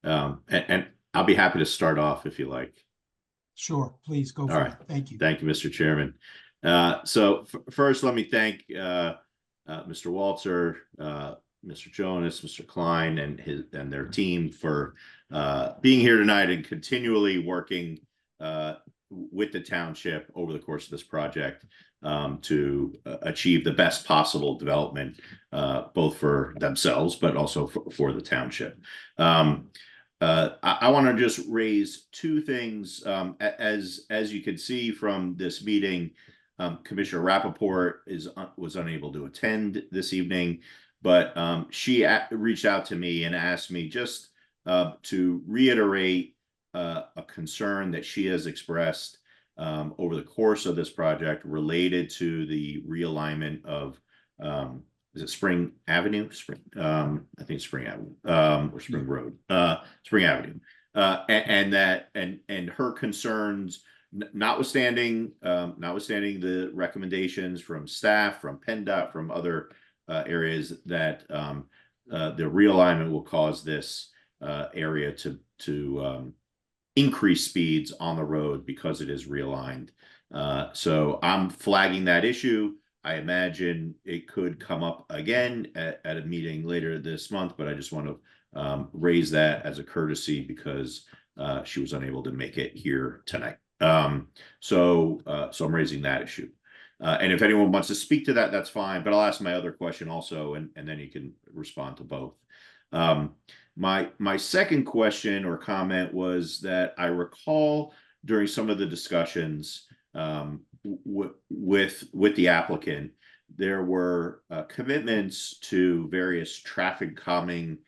And I'll be happy to start off if you like. Sure, please go for it. Thank you. Thank you, Mr. Chairman. So first, let me thank Mr. Walter, Mr. Jonas, Mr. Klein, and their team for being here tonight and continually working with the township over the course of this project to achieve the best possible development, both for themselves, but also for the township. I want to just raise 2 things. As you can see from this meeting, Commissioner Rappaport was unable to attend this evening, but she reached out to me and asked me just to reiterate a concern that she has expressed over the course of this project related to the realignment of is it Spring Avenue? I think it's Spring Avenue, or Spring Road, Spring Avenue, and her concerns, notwithstanding the recommendations from staff, from PennDOT, from other areas, that the realignment will cause this area to increase speeds on the road because it is realigned. So I'm flagging that issue. I imagine it could come up again at a meeting later this month, but I just want to raise that as a courtesy because she was unable to make it here tonight. So I'm raising that issue. And if anyone wants to speak to that, that's fine, but I'll ask my other question also, and then you can respond to both. My second question or comment was that I recall during some of the discussions with the applicant, there were commitments to various traffic calming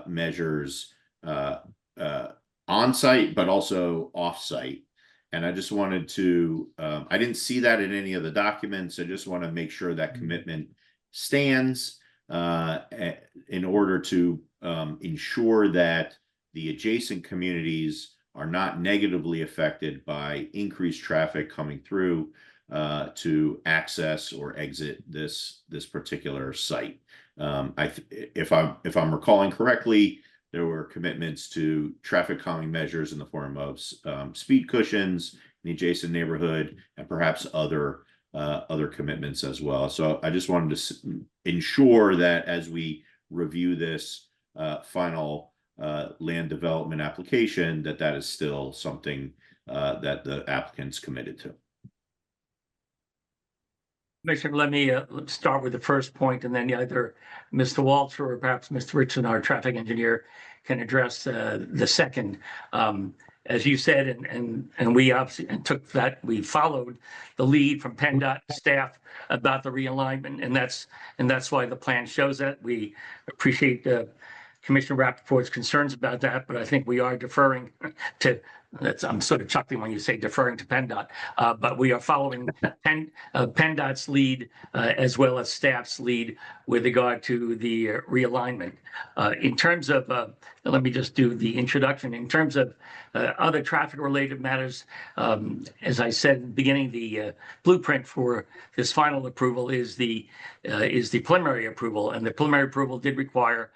measures on site, but also off site. And I just wanted to, I didn't see that in any of the documents. I just want to make sure that commitment stands in order to ensure that the adjacent communities are not negatively affected by increased traffic coming through to access or exit this particular site. If I'm recalling correctly, there were commitments to traffic calming measures in the form of speed cushions in the adjacent neighborhood, and perhaps other commitments as well. So I just wanted to ensure that as we review this final land development application, that is still something that the applicant's committed to. Commissioner, let me start with the first point, and then either Mr. Walter or perhaps Mr. Richardson, our traffic engineer, can address the second. As you said, and we obviously we followed the lead from PennDOT staff about the realignment, and that's why the plan shows that. We appreciate Commissioner Rappaport's concerns about that, but I think we are deferring to I'm sort of chuckling when you say deferring to PennDOT, but we are following PennDOT's lead as well as staff's lead with regard to the realignment. In terms of, let me just do the introduction. In terms of other traffic-related matters, as I said at the beginning, the blueprint for this final approval is the preliminary approval, and the preliminary approval did require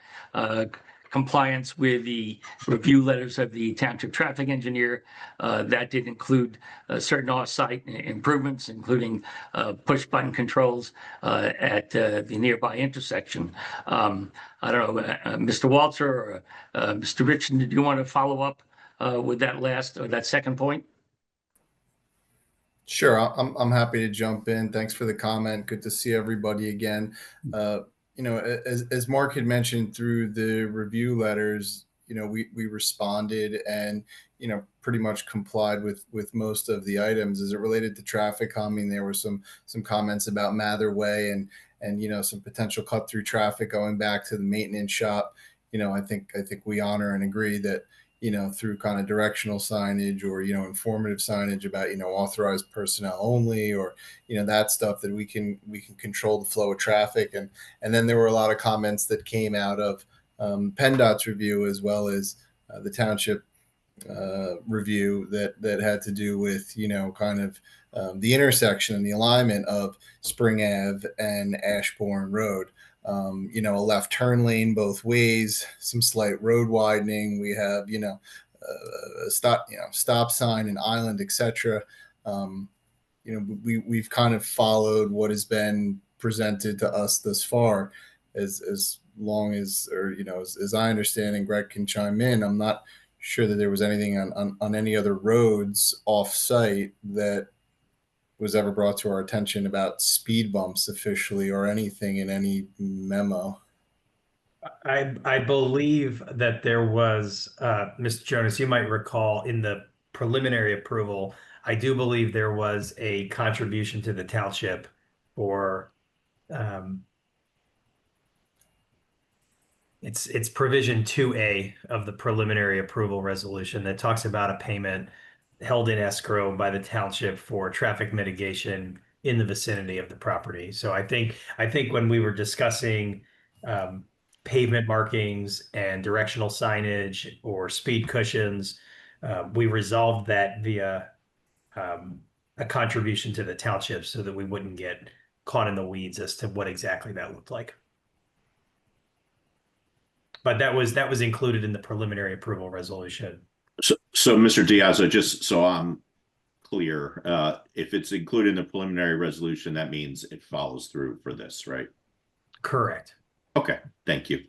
compliance with the review letters of the township traffic engineer. That did include certain off-site improvements, including push button controls at the nearby intersection. I don't know, Mr. Walter or Mr. Richardson, did you want to follow up with that last or that second point? Sure, I'm happy to jump in. Thanks for the comment. Good to see everybody again. As Mark had mentioned through the review letters, we responded and pretty much complied with most of the items as it related to traffic calming. There were some comments about Mather Way and some potential cut through traffic going back to the maintenance shop. I think we honor and agree that through kind of directional signage or, informative signage about, authorized personnel only, or, that stuff that we can control the flow of traffic. And then there were a lot of comments that came out of PennDOT's review, as well as the township review that had to do with, kind of the intersection and the alignment of Spring Ave and Ashbourne Road. A left turn lane both ways, some slight road widening. We have, a stop sign, an island, etc. We've kind of followed what has been presented to us thus far. As long as, or as I understand, and Greg can chime in, I'm not sure that there was anything on any other roads off site that was ever brought to our attention about speed bumps officially or anything in any memo. I believe that there was, Mr. Jonas, you might recall in the preliminary approval, I do believe there was a contribution to the township for it's provision 2A of the preliminary approval resolution that talks about a payment held in escrow by the township for traffic mitigation in the vicinity of the property. So I think when we were discussing pavement markings and directional signage or speed cushions, we resolved that via a contribution to the township so that we wouldn't get caught in the weeds as to what exactly that looked like. But that was included in the preliminary approval resolution. So Mr. Diaz, just so I'm clear, if it's included in the preliminary resolution, that means it follows through for this, right? Correct. Okay, thank you.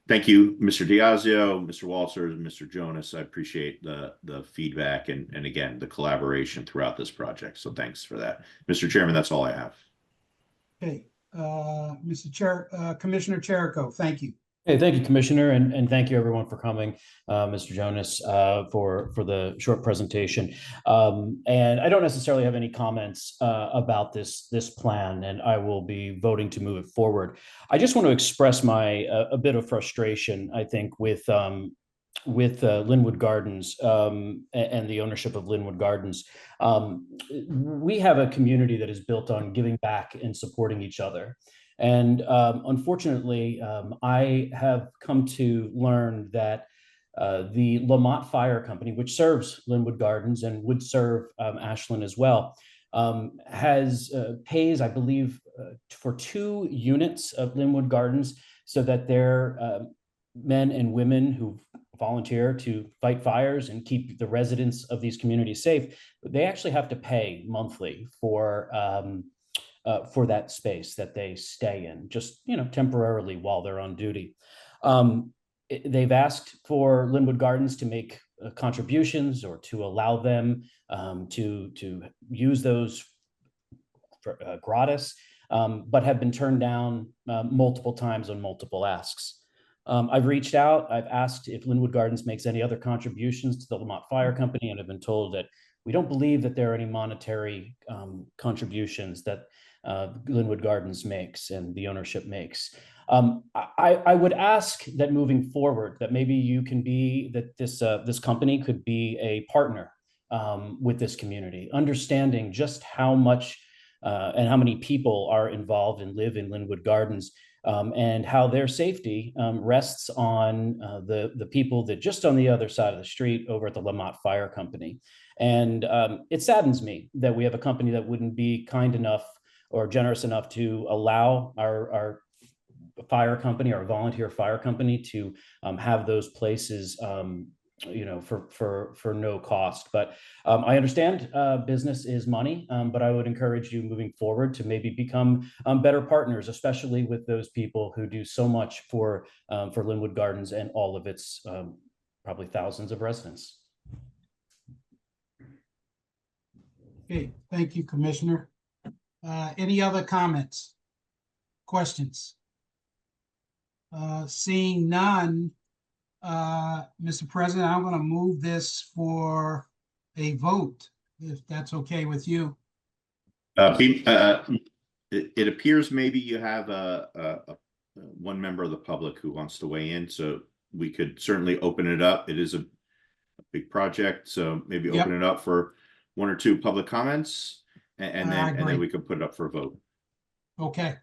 Thank you, Mr. Diazio, Mr. Walters, and Mr. Jonas. I appreciate the feedback and again, the collaboration throughout this project. So thanks for that. Mr. Chairman, that's all I have. Okay, Mr. Chair, Commissioner Cherico, thank you. Hey, thank you, Commissioner, and thank you everyone for coming, Mr. Jonas, for the short presentation. And I don't necessarily have any comments about this plan, and I will be voting to move it forward. I just want to express a bit of frustration, I think, with Linwood Gardens and the ownership of Linwood Gardens. We have a community that is built on giving back and supporting each other. And unfortunately, I have come to learn that the Lamont Fire Company, which serves Linwood Gardens and would serve Ashland as well, pays, I believe, for 2 units of Linwood Gardens so that their men and women who volunteer to fight fires and keep the residents of these communities safe, they actually have to pay monthly for that space that they stay in, just temporarily while they're on duty. They've asked for Linwood Gardens to make contributions or to allow them to use those gratis, but have been turned down multiple times on multiple asks. I've reached out. I've asked if Linwood Gardens makes any other contributions to the Lamont Fire Company, and have been told that we don't believe that there are any monetary contributions that Linwood Gardens makes and the ownership makes. I would ask that moving forward, that maybe you can be, that this company could be a partner with this community, understanding just how much and how many people are involved and live in Linwood Gardens, and how their safety rests on the people that just on the other side of the street over at the Lamont Fire Company. And it saddens me that we have a company that wouldn't be kind enough or generous enough to allow our fire company, our volunteer fire company, to have those places, for no cost. But I understand business is money, but I would encourage you moving forward to maybe become better partners, especially with those people who do so much for Linwood Gardens and all of its probably thousands of residents. Okay, thank you, Commissioner. Any other comments, questions? Seeing none, Mr. President, I'm going to move this for a vote, if that's okay with you. It appears maybe you have one member of the public who wants to weigh in, so we could certainly open it up. It is a big project, so maybe open it up for one or two public comments, and then we could put it up for a vote. Okay,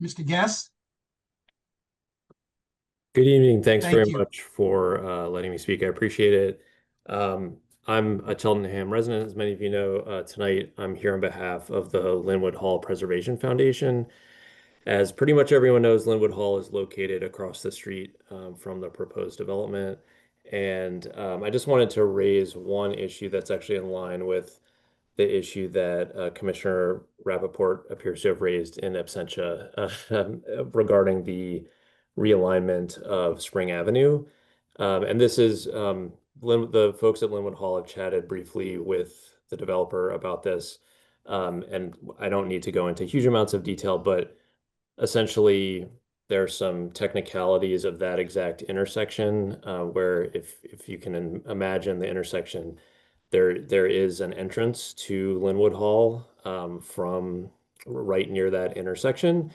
Mr. Guest. Good evening. Thanks Thank very you. much for letting me speak. I appreciate it. I'm a Cheltenham resident, as many of you know. Tonight, I'm here on behalf of the Linwood Hall Preservation Foundation. As pretty much everyone knows, Linwood Hall is located across the street from the proposed development. And I just wanted to raise one issue that's actually in line with the issue that Commissioner Rappaport appears to have raised in absentia regarding the realignment of Spring Avenue. And this is the folks at Linwood Hall have chatted briefly with the developer about this. And I don't need to go into huge amounts of detail, but essentially there are some technicalities of that exact intersection where if you can imagine the intersection, there is an entrance to Linwood Hall from right near that intersection.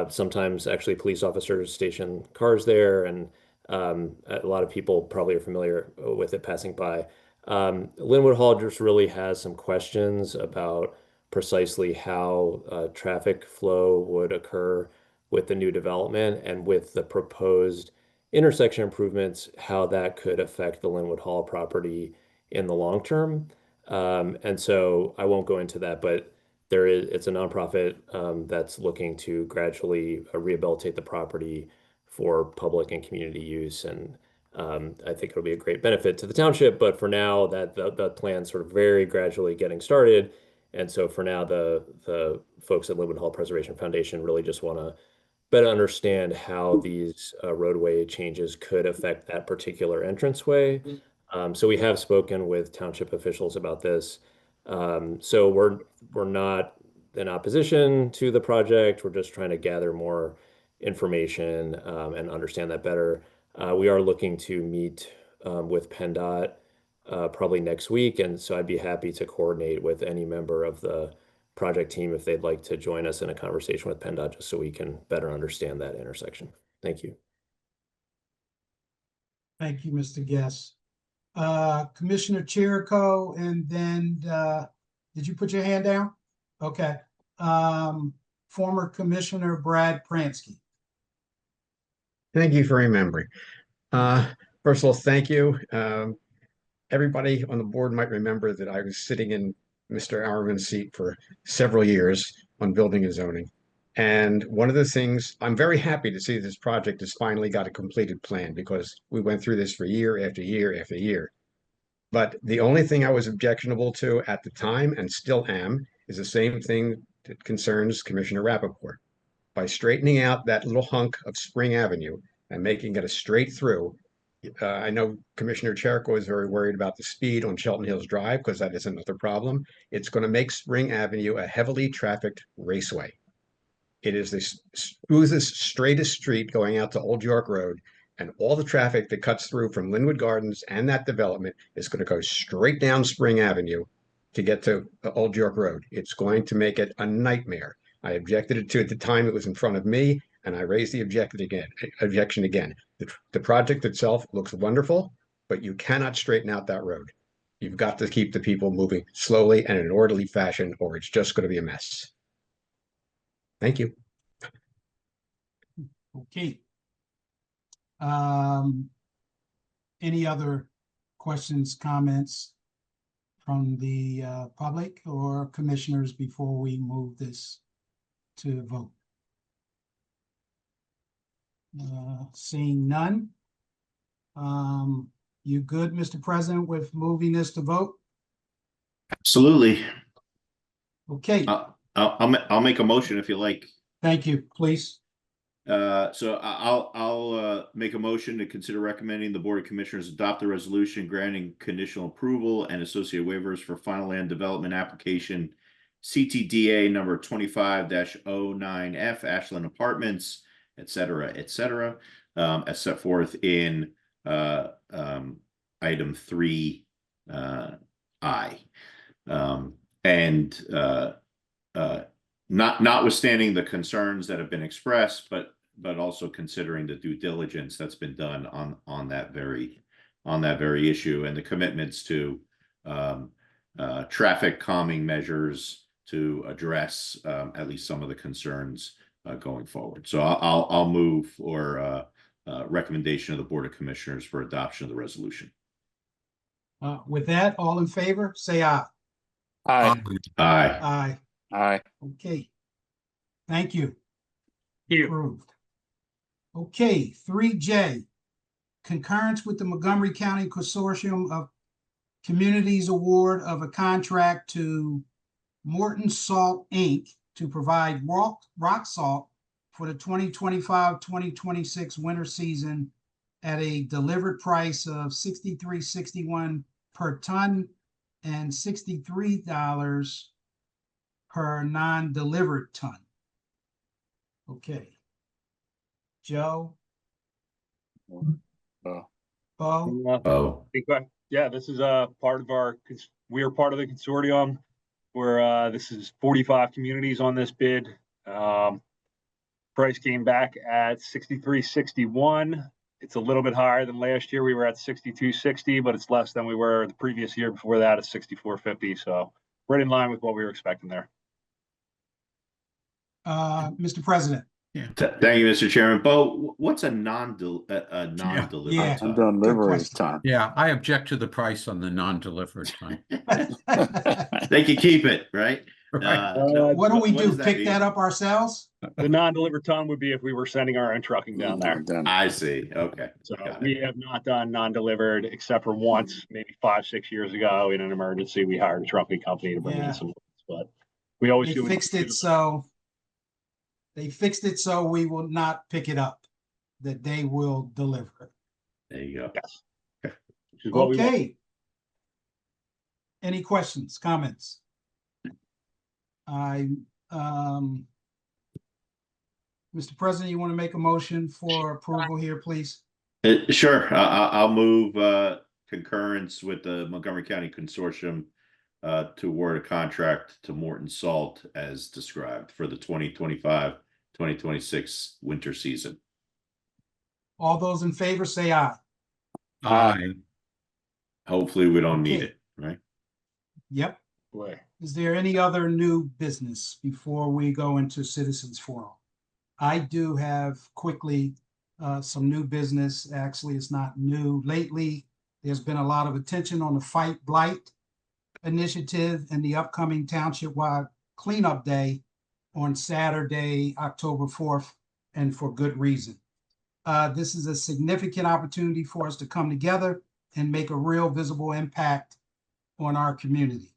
Sometimes actually police officers station cars there, and a lot of people probably are familiar with it passing by. Linwood Hall just really has some questions about precisely how traffic flow would occur with the new development and with the proposed intersection improvements, how that could affect the Linwood Hall property in the long term. And so I won't go into that, but it's a nonprofit that's looking to gradually rehabilitate the property for public and community use. And I think it'll be a great benefit to the township, but for now that the plan's sort of very gradually getting started. And so for now, the folks at Linwood Hall Preservation Foundation really just want to better understand how these roadway changes could affect that particular entranceway. So we have spoken with township officials about this. So we're not in opposition to the project. We're just trying to gather more information and understand that better. We are looking to meet with PennDOT probably next week, and so I'd be happy to coordinate with any member of the project team if they'd like to join us in a conversation with PennDOT, just so we can better understand that intersection. Thank you. Thank you, Mr. Guest. Commissioner Chirico, and then did you put your hand down? Okay. Former Commissioner Brad Pransky. Thank you for remembering. First of all, thank you. Everybody on the board might remember that I was sitting in Mr. Auerman's seat for several years on building and zoning. And one of the things, I'm very happy to see this project has finally got a completed plan, because we went through this for year after year after year. But the only thing I was objectionable to at the time, and still am, is the same thing that concerns Commissioner Rappaport. By straightening out that little hunk of Spring Avenue and making it a straight through, I know Commissioner Chirico is very worried about the speed on Chelten Hills Drive, because that is another problem. It's going to make Spring Avenue a heavily trafficked raceway. It is the smoothest, straightest street going out to Old York Road, and all the traffic that cuts through from Linwood Gardens and that development is going to go straight down Spring Avenue to get to Old York Road. It's going to make it a nightmare. I objected to it at the time it was in front of me, and I raise the objection again. The project itself looks wonderful, but you cannot straighten out that road. You've got to keep the people moving slowly and in an orderly fashion, or it's just going to be a mess. Thank you. Okay. Any other questions, comments from the public or commissioners before we move this to vote? Seeing none. You good, Mr. President, with moving this to vote? Absolutely. Okay. I'll make a motion if you like. Thank you, please. So I'll make a motion to consider recommending the Board of Commissioners adopt the resolution granting conditional approval and associated waivers for final land development application CTDA number 25-09F Ashlyn Apartments, et cetera, as set forth in item 3 I. Notwithstanding the concerns that have been expressed, but also considering the due diligence that's been done on that very issue and the commitments to traffic calming measures to address at least some of the concerns going forward. So I'll move for recommendation of the Board of Commissioners for adoption of the resolution. With that, all in favor, say aye. Aye. Aye. Aye. Aye. Okay. Thank you. Here. Approved. Okay, 3J, concurrence with the Montgomery County Consortium of Communities Award of a contract to Morton Salt, Inc. to provide rock salt for the 2025-2026 winter season at a delivered price of $63.61 per ton and $63 per non-delivered ton. Okay. Joe? Bo? Yeah, this is part of we are part of the consortium where this is 45 communities on this bid. Price came back at $63.61. It's a little bit higher than last year. We were at $62.60, but it's less than we were the previous year before that at $64.50. So right in line with what we were expecting there. Mr. President. Yeah. Thank you, Mr. Chairman. Bo, what's a non-delivered Yeah. ton? Undelivered ton. Yeah, I object to the price on the non-delivered ton. They can keep it, right? Right. What do we do? does Pick mean? that up ourselves? The non-delivered ton would be if we were sending our own trucking down there. I see. Okay. So we have not done non-delivered except for once, maybe 5-6 years ago in an emergency. We hired a trucking company to bring in some, but we always do. They fixed it so we will not pick it up, that they will deliver it. There you go. Yes. Okay. Any questions, comments? Mr. President, you want to make a motion for approval here, please? Sure. I'll move concurrence with the Montgomery County Consortium to award a contract to Morton Salt as described for the 2025-2026 winter season. All those in favor say aye. Aye. Hopefully we don't need it, right? Yep. Boy. Is there any other new business before we go into citizens forum? I do have quickly some new business. Actually, it's not new. Lately, there's been a lot of attention on the Fight Blight initiative and the upcoming township-wide cleanup day on Saturday, October 4th, and for good reason. This is a significant opportunity for us to come together and make a real visible impact on our community.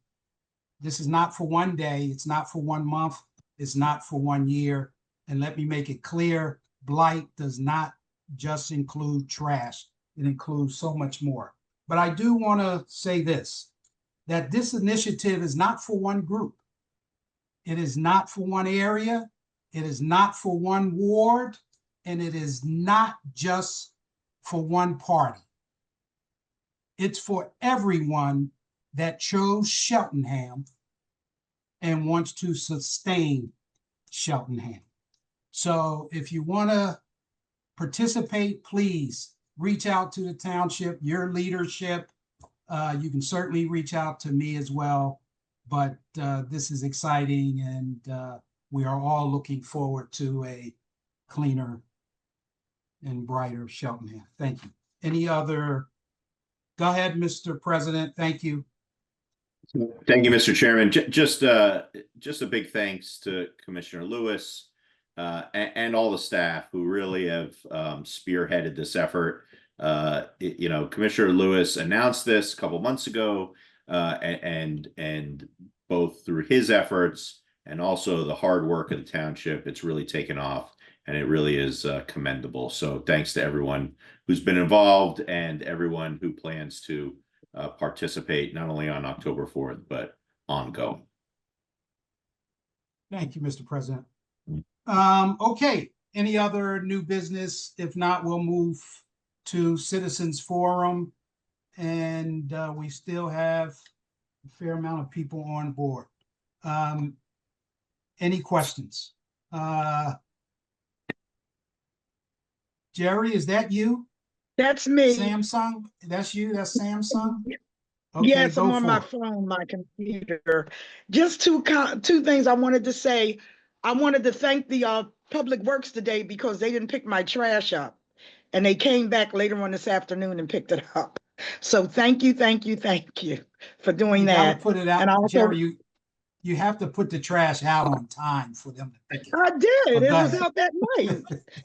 This is not for one day. It's not for 1 month. It's not for 1 year. And let me make it clear, blight does not just include trash. It includes so much more. But I do want to say this, that this initiative is not for one group. It is not for one area. It is not for one ward. And it is not just for one party. It's for everyone that chose Cheltenham and wants to sustain Cheltenham. So if you want to participate, please reach out to the township, your leadership. You can certainly reach out to me as well, but this is exciting, and we are all looking forward to a cleaner and brighter Cheltenham. Thank you. Any other? Go ahead, Mr. President. Thank you. Thank you, Mr. Chairman. Just a big thanks to Commissioner Lewis and all the staff who really have spearheaded this effort. Commissioner Lewis announced this a couple months ago, and both through his efforts and also the hard work of the township, it's really taken off, and it really is commendable. So thanks to everyone who's been involved and everyone who plans to participate not only on October 4th, but ongoing. Thank you, Mr. President. Okay, any other new business? If not, we'll move to Citizens Forum, and we still have a fair amount of people on board. Any questions? Jerry, is that you? That's me. Samsung? That's you? That's Samsung? Okay, yes, I'm on my phone, my computer. Just two things I wanted to say. I wanted to thank the Public Works today because they didn't pick my trash up. And they came back later on this afternoon and picked it up. So thank you for doing that. Put it out, and also, Jerry, you have to put the trash out on time for them to pick it up. I did. It was out that night.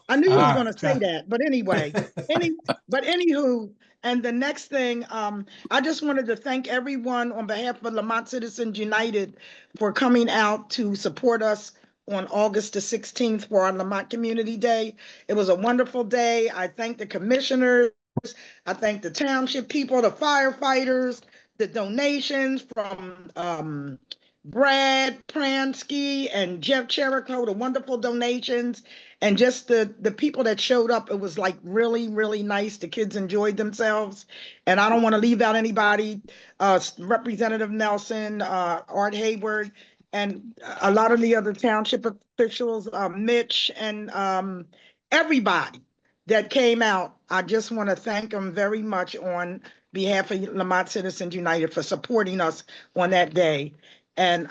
I knew you was going to say that. But anyway, anywho, and the next thing, I just wanted to thank everyone on behalf of Lamont Citizens United for coming out to support us on August the 16th for our Lamont Community Day. It was a wonderful day. I thank the commissioners. I thank the township people, the firefighters, the donations from Brad Pransky and Jeff Cherico, the wonderful donations, and just the people that showed up. It was like really, really nice. The kids enjoyed themselves. And I don't want to leave out anybody, Representative Nelson, Art Hayward, and a lot of the other township officials, Mitch, and everybody that came out. I just want to thank them very much on behalf of Lamont Citizens United for supporting us on that day. And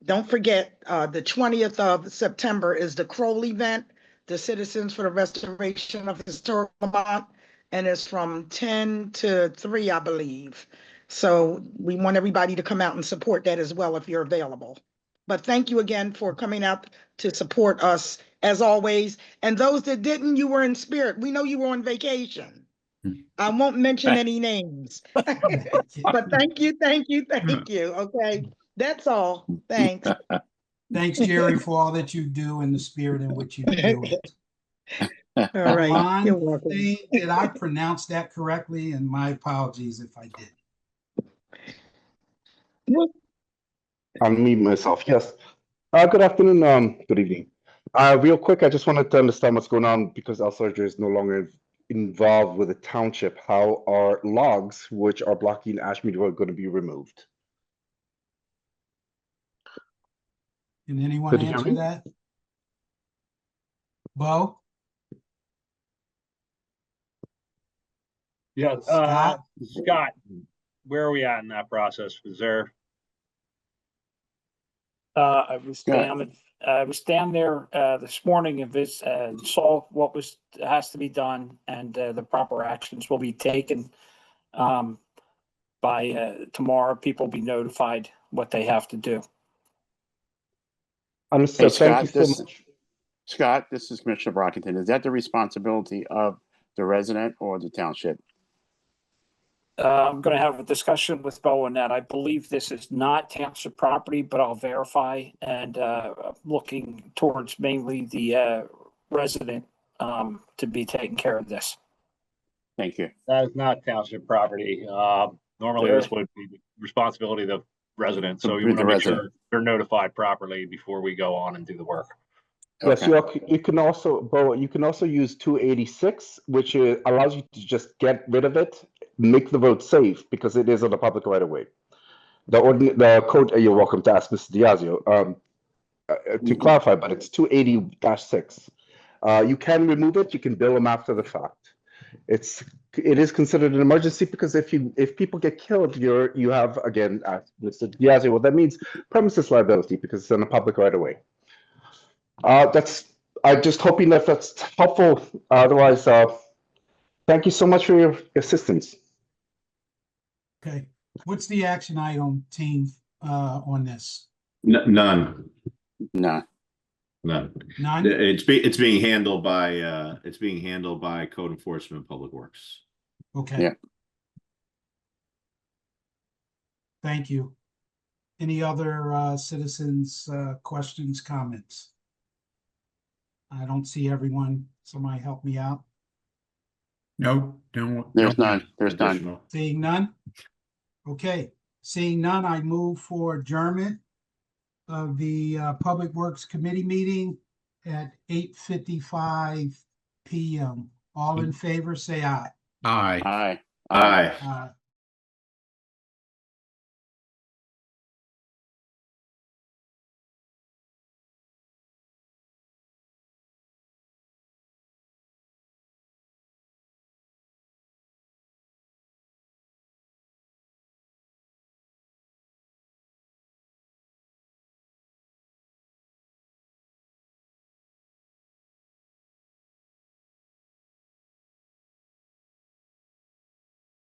don't forget, the 20th of September is the Kroll event, the Citizens for the Restoration of Historic Lamont, and it's from 10 to 3, I believe. So we want everybody to come out and support that as well if you're available. But thank you again for coming out to support us as always. And those that didn't, you were in spirit. We know you were on vacation. I won't mention any names. But thank you. Okay, that's all. Thanks. Thanks, Jerry, for all that you do and the spirit in which you do it. All right. Ron, You're welcome. did I pronounce that correctly? And my apologies if I did. I'll mute myself. Yes. Good afternoon. Good evening. Real quick, I just wanted to understand what's going on because El Sergio is no longer involved with the township. How are logs which are blocking Ashmead Road going to be removed? Can anyone answer that? Bo? Yeah, Scott? Scott, where are we at in that process? Is there? I was down there this morning and saw what has to be done, and the proper actions will be taken. By tomorrow, people will be notified what they have to do. Hey, Thank you so much. Scott, this is Commissioner Brockington. Is that the responsibility of the resident or the township? I'm going to have a discussion with Bo on that. I believe this is not township property, but I'll verify, and looking towards mainly the resident to be taking care of this. Thank you. That is not township property. Normally, this would be the responsibility of the resident. So you want to make sure they're notified properly before we go on and do the work. Yes, you can also, Bo, you can also use 286, which allows you to just get rid of it, make the road safe because it is on the public right of way. The code. You're welcome to ask Mr. Diazio. to clarify, but it's 280-6. You can remove it. You can bill them after the fact. It is considered an emergency because if people get killed, you have, again, Mr. Diaz, well, that means premises liability because it's in a public right of way. I'm just hoping that that's helpful. Otherwise, thank you so much for your assistance. Okay, what's the action item, team, on this? None. No. None. None? It's being handled by Code Enforcement and Public Works. Okay. Yeah. Thank you. Any other citizens' questions, comments? I don't see everyone. Somebody help me out. No, There's none. There's none. Additional. Seeing none? Okay, seeing none, I move for adjournment of the Public Works Committee meeting at 8:55 p.m. All in favor, say aye. Aye. Aye. Aye. Aye.